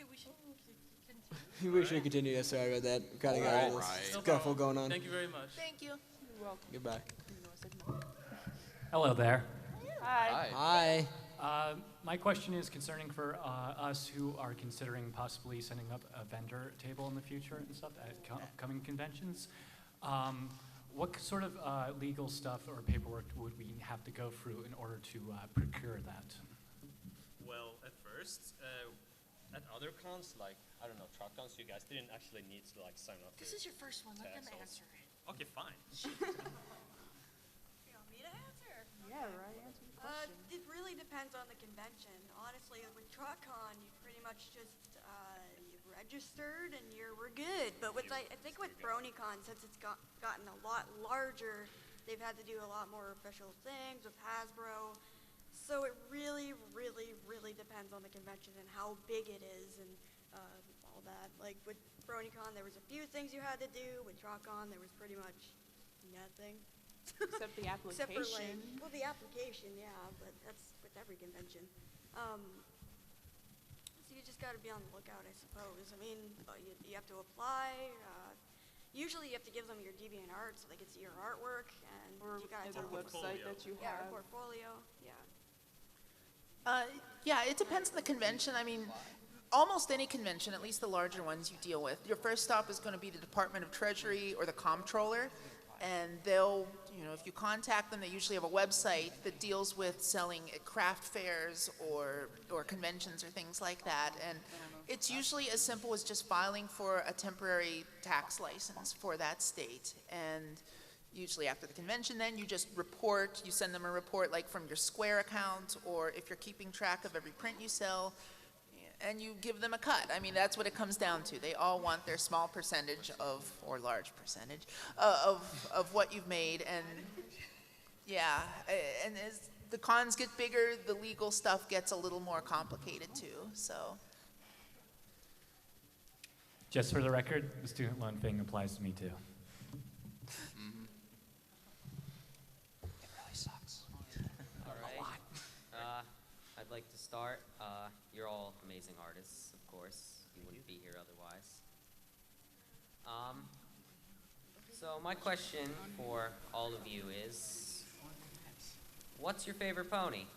we should continue. We should continue. Yeah, sorry about that. We kind of got a little scuffle going on. Thank you very much. Thank you. You're welcome. Goodbye. Hello there. Hi. Hi. My question is concerning for us who are considering possibly setting up a vendor table in the future and stuff at upcoming conventions. What sort of legal stuff or paperwork would we have to go through in order to procure that? Well, at first, at other cons, like, I don't know, truck cons, you guys didn't actually need to, like, sign up. This is your first one. Let them answer it. Okay, fine. You want me to answer? Yeah, right. Answer the question. It really depends on the convention. Honestly, with TruckCon, you pretty much just you've registered and we're good. But with I think with BronyCon, since it's gotten a lot larger, they've had to do a lot more official things with Hasbro. So it really, really, really depends on the convention and how big it is and all that. Like with BronyCon, there was a few things you had to do. With TruckCon, there was pretty much nothing. Except the application. Except for like, well, the application, yeah, but that's with every convention. So you just got to be on the lookout, I suppose. I mean, you have to apply. Usually you have to give them your DeviantArt so they can see your artwork, and you got to the website that you yeah, have. or portfolio, yeah. Yeah, it depends on the convention. I mean, almost any convention, at least the larger ones you deal with, your first stop is going to be the Department of Treasury or the Comptroller, and they'll, if you contact them, they usually have a website that deals with selling at craft fairs or conventions or things like that, and it's usually as simple as just filing for a temporary tax license for that state, and usually after the convention, then you just report, you send them a report like from your Square account, or if you're keeping track of every print you sell, and you give them a cut. I mean, that's what it comes down to. They all want their small percentage of, or large percentage, of what you've made, and yeah, and as the cons get bigger, the legal stuff gets a little more complicated too, so. Just for the record, the student loan thing applies to me too. All right. I'd like to start. You're all amazing artists, of course. You wouldn't be here otherwise. So my question for all of you is, what's your favorite pony?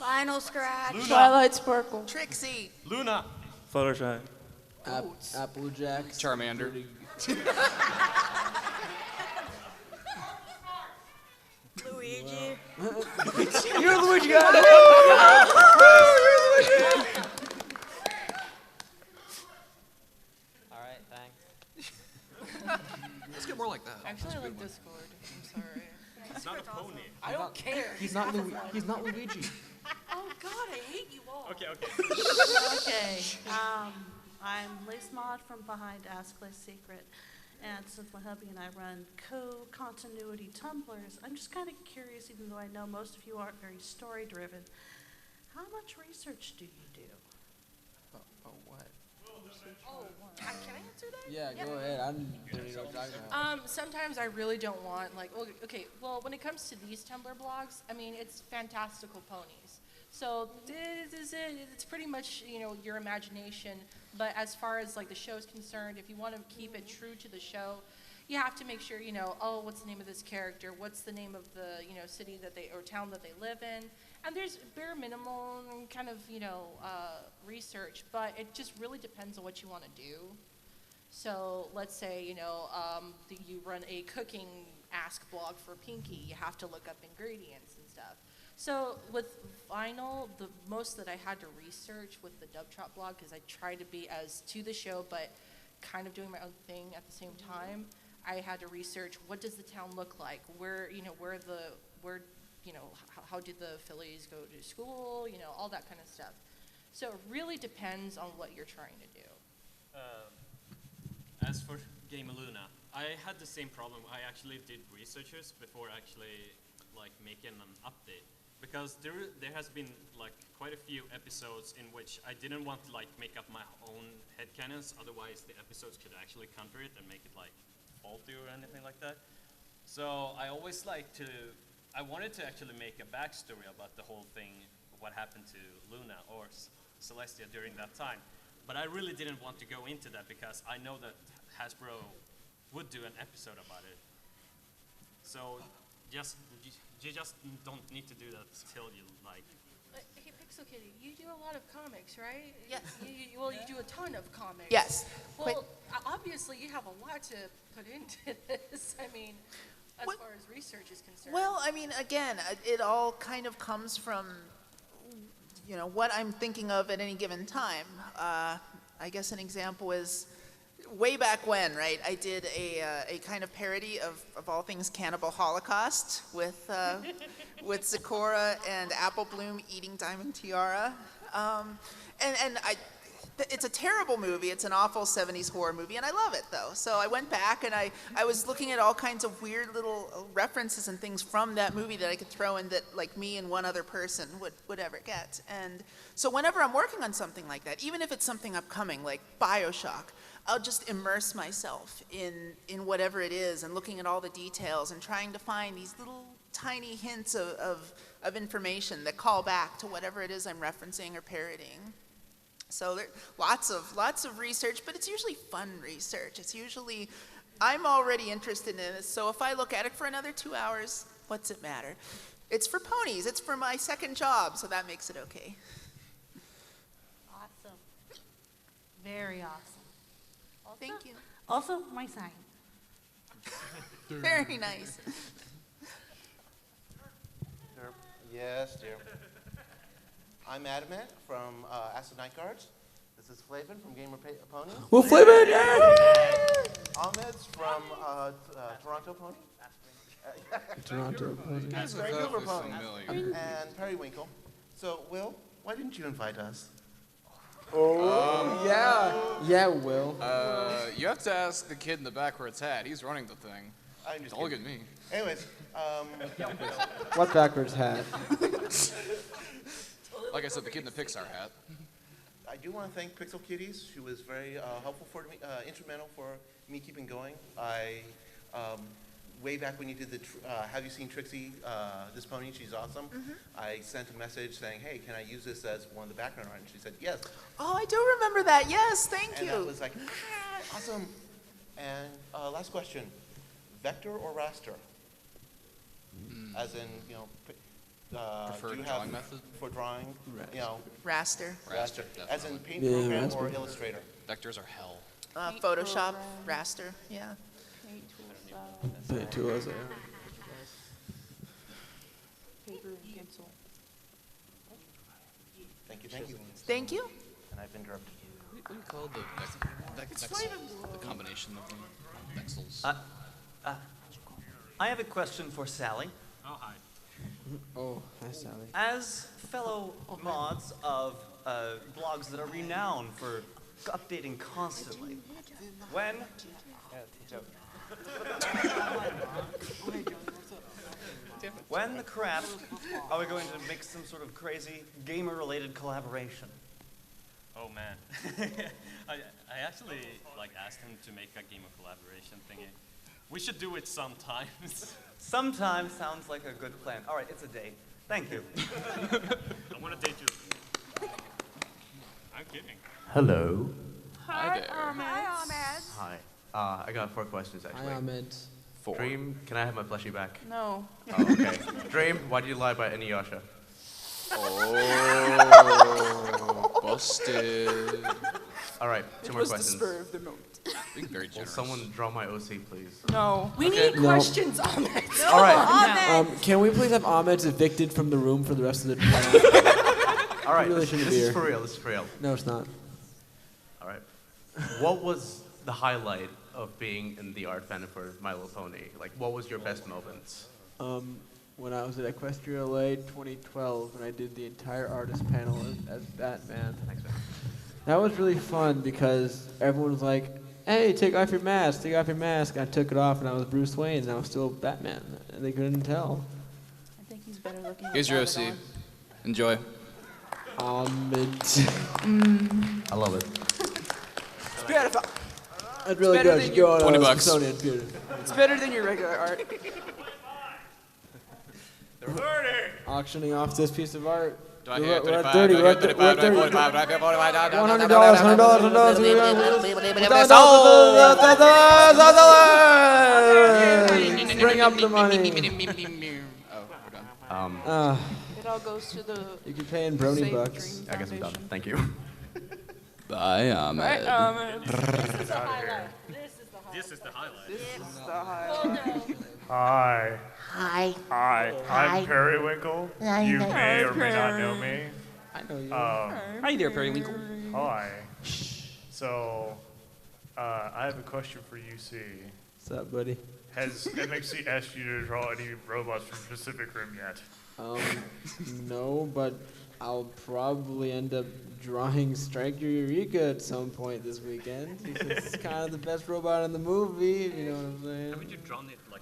Vinyl Scratch. Luna. Twilight Sparkle. Trixie. Luna. Fluttershy. Applejack. Charmander. Luigi. You're Luigi. All right, thanks. Let's get more like that. Actually, I like Discord. I'm sorry. It's not a pony. I don't care. He's not Luigi. Oh God, I hate you all. Okay, okay. Okay. I'm Lace Maud from behind Ask Lace Secret. And since my hubby and I run co-continuity Tumblrs, I'm just kind of curious, even though I know most of you aren't very story-driven, how much research do you do? Oh, what? Can I answer that? Yeah, go ahead. I don't know what you're talking about. Sometimes I really don't want, like, well, when it comes to these Tumblr blogs, I mean, it's fantastical ponies. So this is it. It's pretty much, your imagination. But as far as, like, the show's concerned, if you want to keep it true to the show, you have to make sure, oh, what's the name of this character? What's the name of the, city that or town that they live in? And there's bare minimum kind of, research, but it just really depends on what you want to do. So let's say, you run a cooking ask blog for Pinky. You have to look up ingredients and stuff. So with vinyl, the most that I had to research with the Dub Trot blog, because I tried to be as to the show, but kind of doing my own thing at the same time, I had to research what does the town look like, how do the Phillies go to school, all that kind of stuff. So it really depends on what you're trying to do. As for Game of Luna, I had the same problem. I actually did researches before actually like making an update, because there has been like quite a few episodes in which I didn't want to like make up my own headcanons, otherwise the episodes could actually counter it and make it like faulty or anything like that. So I always I wanted to actually make a backstory about the whole thing, what happened to Luna or Celestia during that time. But I really didn't want to go into that because I know that Hasbro would do an episode about it. So you just don't need to do that till you like. Hey, Pixel Kitty, you do a lot of comics, right? Yes. You do a ton of comics. Yes. Well, obviously you have a lot to put into this. I mean, as far as research is concerned. Well, I mean, again, it all kind of comes from, what I'm thinking of at any given time. I guess an example is way back when, right? I did a kind of parody of all things Cannibal Holocaust with Zecora and Apple Bloom eating Diamond Tiara, it's a terrible movie. It's an awful 70s horror movie, and I love it, though. So I went back, and I was looking at all kinds of weird little references and things from that movie that I could throw in that, like, me and one other person would ever get. And so whenever I'm working on something like that, even if it's something upcoming, like BioShock, I'll just immerse myself in whatever it is and looking at all the details and trying to find these little tiny hints of information that call back to whatever it is I'm referencing or parodying. So there lots of research, but it's usually fun research. It's usually, I'm already interested in it, so if I look at it for another 2 hours, what's it matter? It's for ponies, it's for my second job, so that makes it okay. Awesome. Very awesome. Also, thank you. Also, my sign. Very nice. Yes, dear. I'm Adamet from Acid Night Guards. This is Flavin from Gamer Pony. Well, Flavin, yeah! Ahmed's from Toronto Pony. Toronto Pony. Vancouver Pony. And Periwinkle. So, Will, why didn't you invite us? Oh, yeah, Will. You have to ask the kid in the back where it's at. He's running the thing. I'm just Don't look at kidding. me. Anyways, What backwards hat? Like I said, the kid in the Pixar hat. I do want to thank Pixel Kitties. She was very helpful for me, instrumental for me keeping going. Way back when you did the Have You Seen Trixie, this pony, she's awesome. Mm-hmm. I sent a message saying, hey, can I use this as one of the background art? And she said, yes. Oh, I do remember that. Yes, thank you. And I was like, awesome. And last question, vector or raster? As in, Preferred do you drawing have method? for drawing, Raster. Raster. As in definitely. paint Yeah, program raster. or Illustrator? Vectors are hell. Photoshop, raster, yeah. Paint tools, yeah. Paper and pencil. Thank you, thank you. Thank you. And I've interrupted you. What do you call the combination of them? Vexels. I have a question for Sally. Oh, hi. Oh, hi, Sally. As fellow mods of blogs that are renowned for updating constantly, when the crap are we going to make some sort of crazy gamer-related collaboration? Oh man, I actually like asked him to make a game of collaboration thingy. We should do it sometimes. Sometimes sounds like a good plan. All right, it's a date. Thank you. I want to date you. I'm kidding. Hello. Hi there. Hi, Ahmed. Hi. I got 4 questions actually. Hi, Ahmed. 4. Dream, can I have my plushie back? No. Oh, okay. Dream, why did you lie about Inuyasha? Oh, busted. All right, 2 more questions. It was the spur of the moment. Being very Will generous. someone draw my OC, please? No. We need No. questions, Ahmed. No, All right. Ahmed. Can we please have Ahmed evicted from the room for the rest of the time? All right, really this shouldn't be is here. for real. This is for real. No, it's not. All right. What was the highlight of being in the art fan for My Little Pony? Like, what was your best moments? When I was at Equestria LA 2012, and I did the entire artist panel as Batman. Thanks, man. That was really fun because everyone was like, hey, take off your mask, take off your mask. I took it off and I was Bruce Wayne and I was still Batman. And they couldn't tell. I think he's better looking. Here's your without it OC. on. Enjoy. I love it. It's beautiful. That's really better good. than You your- go on $20 a bucks. Smithsonian Theater. It's better than your regular art. Auctioning off this piece of art. Do I We're hear at 35? 30, Do I we're hear at 35? Do I hear 45? Do I hear 45? $100, $100. Bring up the money. It all goes to the. You can pay in brony Safe bucks. Dream I guess I'm done. Foundation. Thank you. Bye, Ahmed. Right, This is the highlight. This is the highlight. This is the highlight. Hi. Hi. Hi. Hi. I'm Periwinkle. Hi, You nice. may or may not Hi, know me. I know you. Hi there, Periwinkle. Hi. So, I have a question for UC. What's up, buddy? Has MXC asked you to draw any robots from Pacific Rim yet? No, but I'll probably end up drawing Striker Eureka at some point this weekend. Because it's kind of the best robot in the movie, if you know what I'm saying. Haven't you drawn it like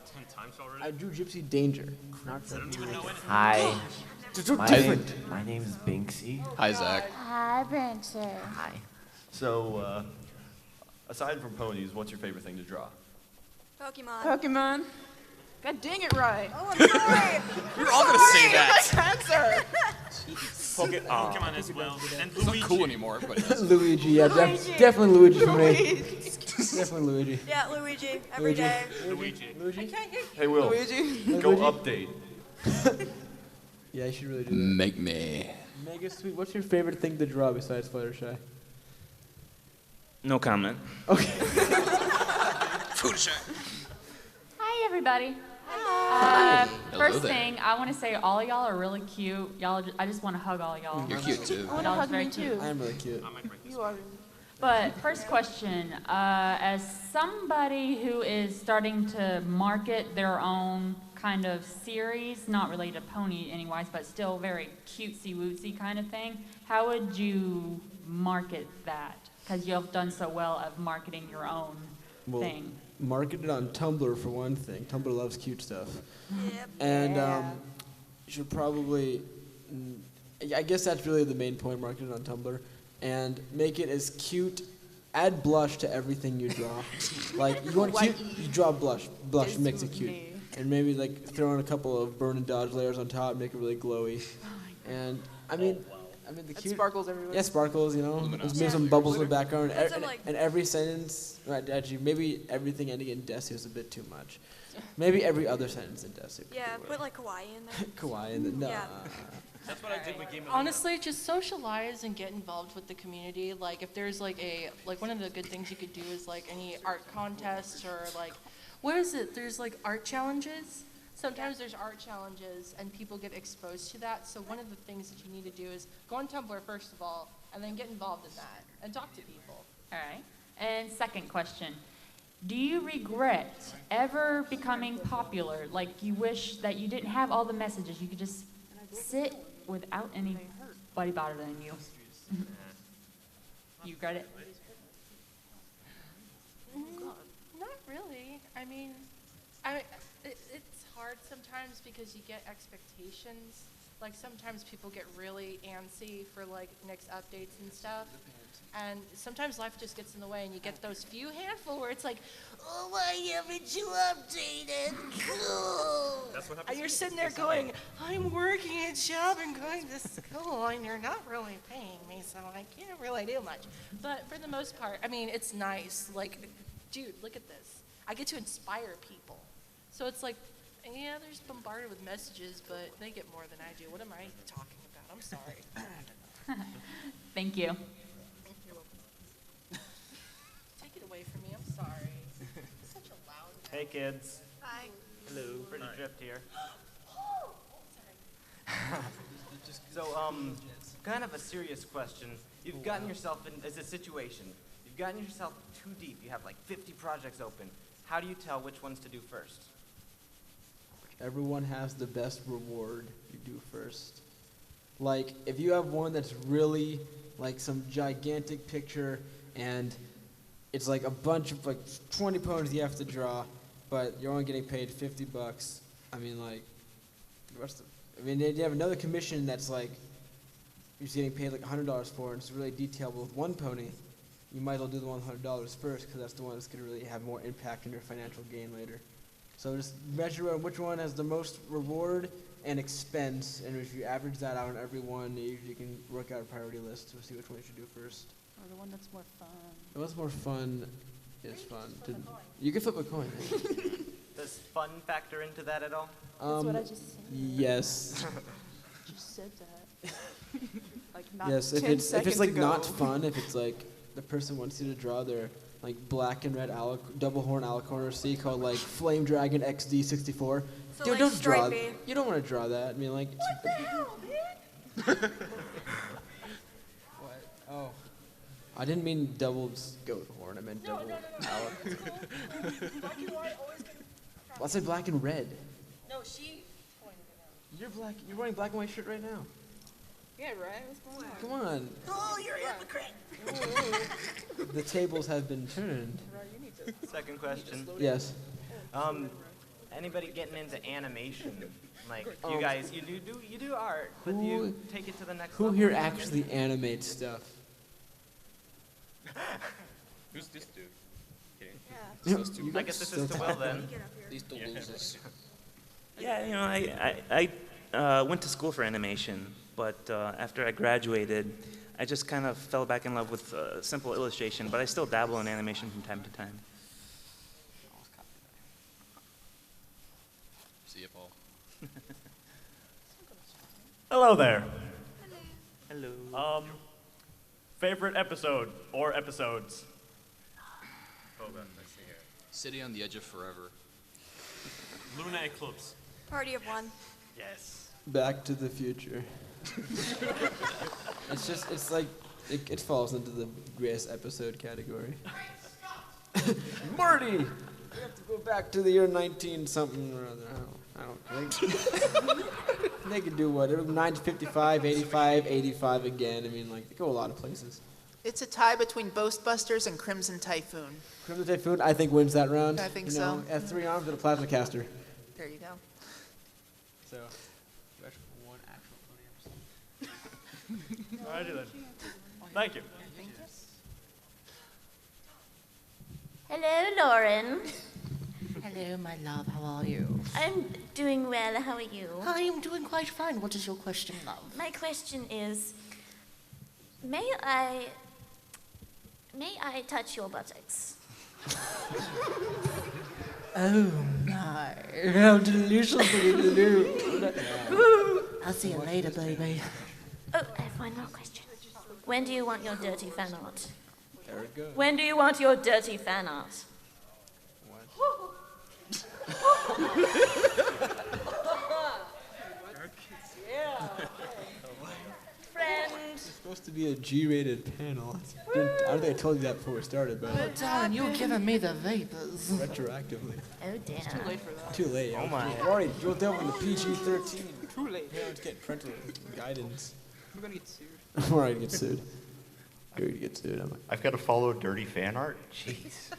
10 times already? I drew Gypsy Danger. Not I don't even know it. Hi. My name is Binksy. Hi, Zach. Hi, Banter. Hi. So, aside from ponies, what's your favorite thing to draw? Pokemon. Pokemon. God dang it, right. Oh, I'm sorry. You're all gonna say that. Cancer. Pokemon as well. And It's not Luigi. cool anymore, but it is. Luigi, yeah, Luigi. definitely Luigi for me. Definitely Luigi. Yeah, Luigi. Every Luigi. day. Luigi. Luigi? Hey, Will. Luigi. Go Luigi? update. Yeah, you should really do that. Make me. Mega Sweet, what's your favorite thing to draw besides Fluttershy? No comment. Okay. Hi, everybody. Hello First there. thing, I want to say all y'all are really cute. I just want to hug all y'all. You're cute, too. I want to Y'all are hug very me cute. too. I'm really cute. You are. But first question, as somebody who is starting to market their own kind of series, not related to pony anyways, but still very cutesy wootsy kind of thing, how would you market that? Because you've done so well of marketing your own thing. Market it on Tumblr for one thing. Tumblr loves cute stuff. Yep. And you should probably, I guess that's really the main point, market it on Tumblr. And make it as cute, add blush to everything you draw. Like, you want cute, you draw blush makes it cute. And maybe like throw in a couple of burn and dodge layers on top, make it really glowy. And I mean the cute sparkles everywhere. Yeah, sparkles. You know, Luminous. maybe some bubbles in the background. Put some, like- And every sentence, right? Actually, maybe everything ending in desu is a bit too much. Maybe every other sentence in desu. Yeah, put like kawaii in there. Kawaii in the no. Yeah. That's what I did with Game of Honestly, just socialize and get involved with the community. Like, if there's like one of the good things you could do is like any art contests or like, what is it? There's like art challenges. Sometimes there's art challenges and people get exposed to that. So one of the things that you need to do is go on Tumblr first of all, and then get involved in that and talk to people. All right. And second question, do you regret ever becoming popular? Like you wish that you didn't have all the messages, you could just sit without anybody bothering you. You regret it? Not really. I mean, it's hard sometimes because you get expectations. Like sometimes people get really antsy for like next updates and stuff. And sometimes life just gets in the way and you get those few handful where it's like, oh, why haven't you updated? That's what happens. And you're sitting there going, I'm working a job and going to school and you're not really paying me, so I can't really do much. But for the most part, I mean, it's nice. Like, dude, look at this. I get to inspire people. So it's like, yeah, they're just bombarded with messages, but they get more than I do. What am I talking about? I'm sorry. Thank you. Take it away from me. I'm sorry. Such a loud. Hey, kids. Hi. Hello. Pretty Drift here. Sorry. So, kind of a serious question. You've gotten yourself in as a situation. You've gotten yourself too deep. You have like 50 projects open. How do you tell which ones to do first? Everyone has the best reward you do first. Like, if you have one that's really like some gigantic picture and it's like a bunch of like 20 ponies you have to draw, but you're only getting paid $50. I mean, like, you have another commission that's like you're just getting paid like $100 for, and it's really detailed with one pony. You might as well do the $100 first because that's the one that's going to really have more impact on your financial gain later. So just measure which one has the most reward and expense, and if you average that out on every one, you can work out a priority list to see which one you should do first. Or the one that's more fun. The one's more fun is fun. You can flip a coin. Does fun factor into that at all? That's what I just said. Yes. You said that. Like not Yes, 10 if it's seconds like ago. not fun, if it's like the person wants you to draw their like black and red double horn alicorn C called like Flame Dragon XD64. So, Dude, like, don't draw. stripey. You don't want to draw that. I mean, like. What the hell, man? What? Oh. I didn't mean double goat horn. I meant double. Well, I said black and red. No, she pointed it out. You're black. You're wearing black and white shirt right now. Yeah, right? What's going on? Come on. Oh, you're a hypocrite. The tables have been turned. Second question. Yes. Anybody getting into animation? Like Oh. you guys, you do art, but do you take it to the next Who level? here actually animates stuff? Who's this dude? Kidding. Yeah. Those two. I guess this is to Will then. These two losers. Yeah, you know, I went to school for animation, but after I graduated, I just kind of fell back in love with simple illustration, but I still dabble in animation from time to time. See you, Paul. Hello there. Hello. Favorite episode or episodes? Hold on, let's see here. City on the Edge of Forever. Luna Eclipse. Party of one. Yes. Back to the Future. It's like, it falls into the greatest episode category. Marty! We have to go back to the year 19-something or other. I don't think. They could do what? 955, 85, 85 again. I mean, like, they go a lot of places. It's a tie between Ghostbusters and Crimson Typhoon. Crimson Typhoon, I think, wins that round. I think you so. know, It has 3 arms and a plasma caster. There you go. So, one actual pony episode. Alrighty then. Thank you. Hello, Lauren. Hello, my love. How are you? I'm doing well. How are you? I am doing quite fine. What is your question, love? My question is, may I touch your buttocks? Oh my, how delicious of you to do. I'll see you later, baby. Oh, I have one more question. When do you want your dirty fan art? There it goes. When do you want your dirty fan art? Friend. It's supposed to be a G-rated panel. I don't think I told you that before we started, but Oh, darling, you're giving me the vapors. retroactively. Oh, dear. It's too late for that. Too late. Oh my. Already, you'll delve into PG-13. Too late. Parents get parental guidance. We're gonna get sued. I'm already get sued. Going to get sued. I've got to follow dirty fan art? Jeez.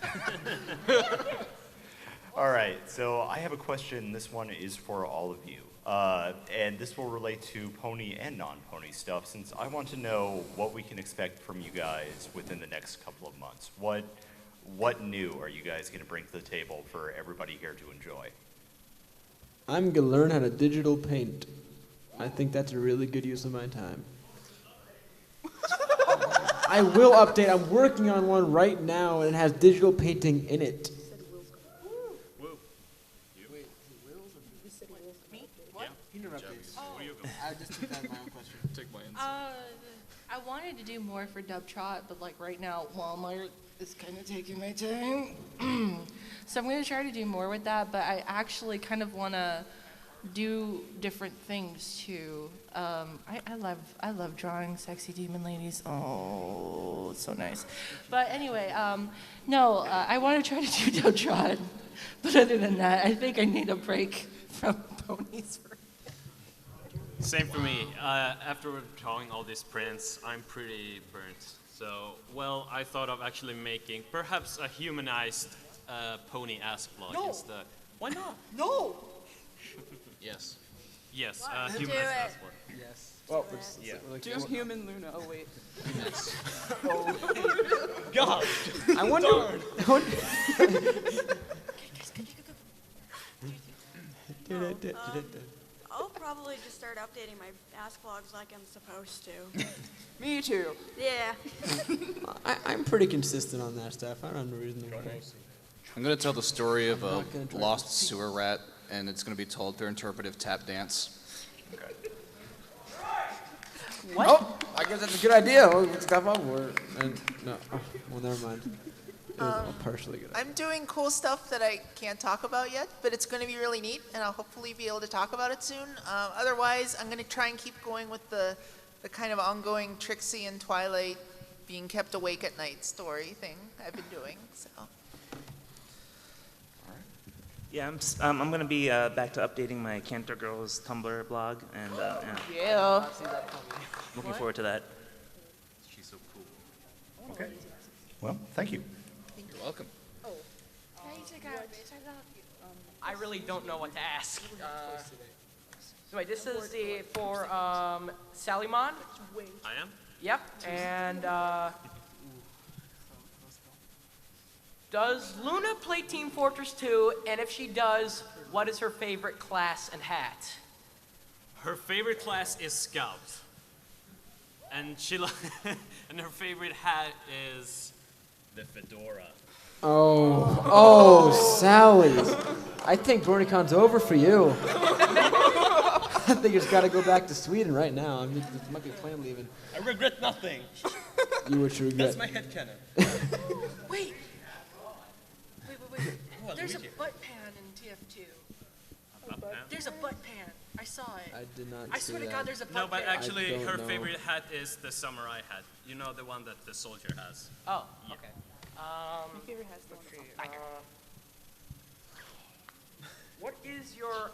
All right, so I have a question. This one is for all of you. And this will relate to pony and non-pony stuff, since I want to know what we can expect from you guys within the next couple of months. What new are you guys going to bring to the table for everybody here to enjoy? I'm going to learn how to digital paint. I think that's a really good use of my time. I will update. I'm working on one right now, and it has digital painting in it. I just took that my own question. Take my answer. I wanted to do more for Dub Trot, but like right now, Walmart is kind of taking my time. So I'm going to try to do more with that, but I actually kind of want to do different things too. I love drawing sexy demon ladies. Oh, it's so nice. But anyway, I want to try to do Dub Trot, but other than that, I think I need a break from ponies. Same for me. After drawing all these prints, I'm pretty burnt. So, well, I thought of actually making perhaps a humanized pony ask blog No. instead. Why not? No. Yes. Yes, Let's do humanized it. ask blog. Yes. Well, Yeah. do human Luna. Oh wait. God. I wonder. I'll probably just start updating my Ask blogs like I'm supposed to. Me too. Yeah. I'm pretty consistent on that stuff. I don't have no reason to worry. I'm going to tell the story of I'm a not gonna try lost sewer rat, and it's going to be told through interpretive tap dance. What? Oh, I guess that's a good idea. We'll step up. No. Oh, well, never mind. It was all partially good. I'm doing cool stuff that I can't talk about yet, but it's going to be really neat, and I'll hopefully be able to talk about it soon. Otherwise, I'm going to try and keep going with the kind of ongoing Trixie and Twilight being kept awake at night story thing I've been doing. So. Yeah, I'm going to be back to updating my Cantor Girls Tumblr blog, and Yeah. looking forward to that. She's so cool. Okay. Well, thank you. You're welcome. I really don't know what to ask. So wait, this is for Salymon? I am? Yep, and does Luna play Team Fortress 2? And if she does, what is her favorite class and hat? Her favorite class is Scout. And and her favorite hat is the fedora. Oh, Sally. I think BronyCon's over for you. I think it's got to go back to Sweden right now. I mean, there might be a plane leaving. I regret nothing. You would regret. That's my headcanon. Wait. What, There's Luigi? a butt pan in TF2. There's a butt pan. I saw it. I did not I see swear to that. God, there's a butt No, but pan. actually, I don't her know. favorite hat is the samurai hat. You know, the one that the soldier has. Oh, Yeah. okay. What is your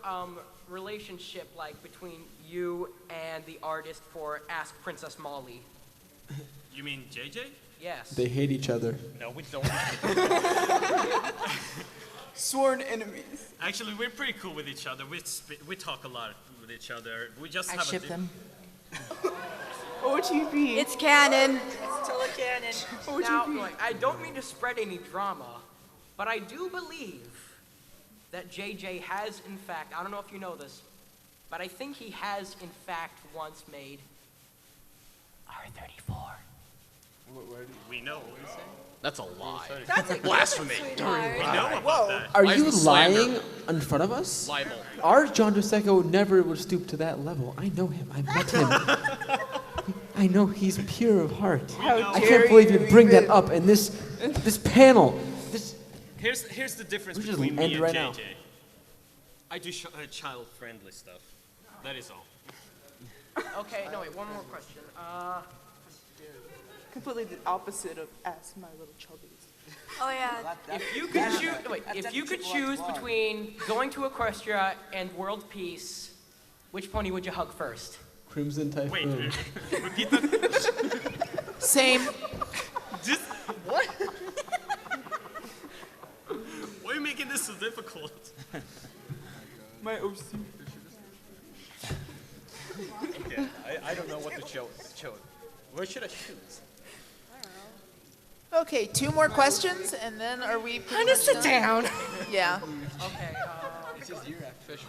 relationship like between you and the artist for Ask Princess Molly? You mean JJ? Yes. They hate each other. No, we don't. Sworn enemies. Actually, we're pretty cool with each other. We talk a lot with each other. We just I have ship a them. OTP. It's canon. It's totally canon. Now, look, I don't mean to spread any drama, but I do believe that JJ has, in fact, I don't know if you know this, but I think he has, in fact, once made R34. We know. That's a lie. That's a Blasphemy. We know about that. Are I you slander. lying in front of us? Libel. Our John Dosecco never would stoop to that level. I know him. I met him. I know he's pure of heart. I can't believe you bring that up in this panel. Here's the difference We should between end me and right JJ. now. I do child-friendly stuff. That is all. Okay, no, wait, one more question. Completely the opposite of Ask My Little Chubbies. Oh yeah. If you could choose, if you could choose between going to Equestria and World Peace, which pony would you hug first? Crimson Typhoon. Wait, repeat that. Same. Just what? Why are you making this so difficult? My OC. Okay, I don't know what to choose. Where should I choose? Okay, 2 more questions, and then are we pretty Kinda much sit done? down. Yeah. Okay, This is your Fisher.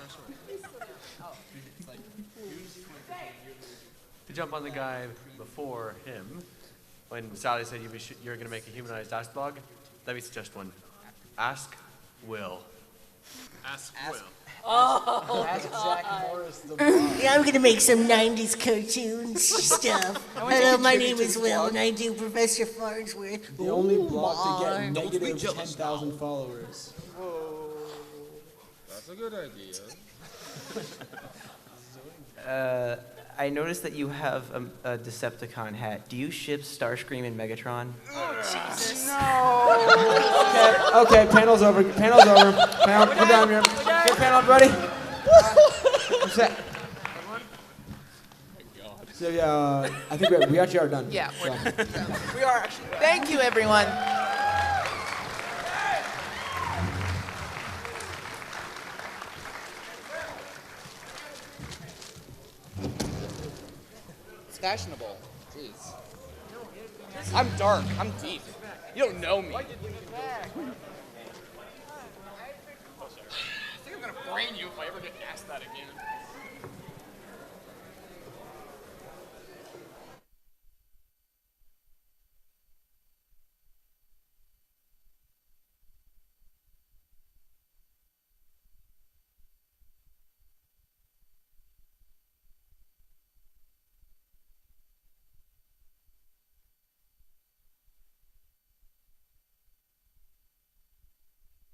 To jump on the guy before him, when Sally said you're going to make a humanized ask blog, let me suggest one. Ask Will. Ask Will. Oh, Ask Zach Morris the Yeah, I'm gonna make some 90s cartoons stuff. Hello, my name is Will, and I do Professor Farnsworth. The only blog to Mar. get negative 10,000 followers. That's a good idea. I noticed that you have a Decepticon hat. Do you ship Starscream and Megatron? Jesus. Okay, panel's over. Panel's over. Panel, we're done here. Get panel, buddy. What's that? So yeah, I think we actually are done. Yeah, So. we are actually. Thank you, everyone. It's fashionable. Jeez. I'm dark. I'm deep. You don't know me. I think I'm gonna brain you if I ever get asked that again.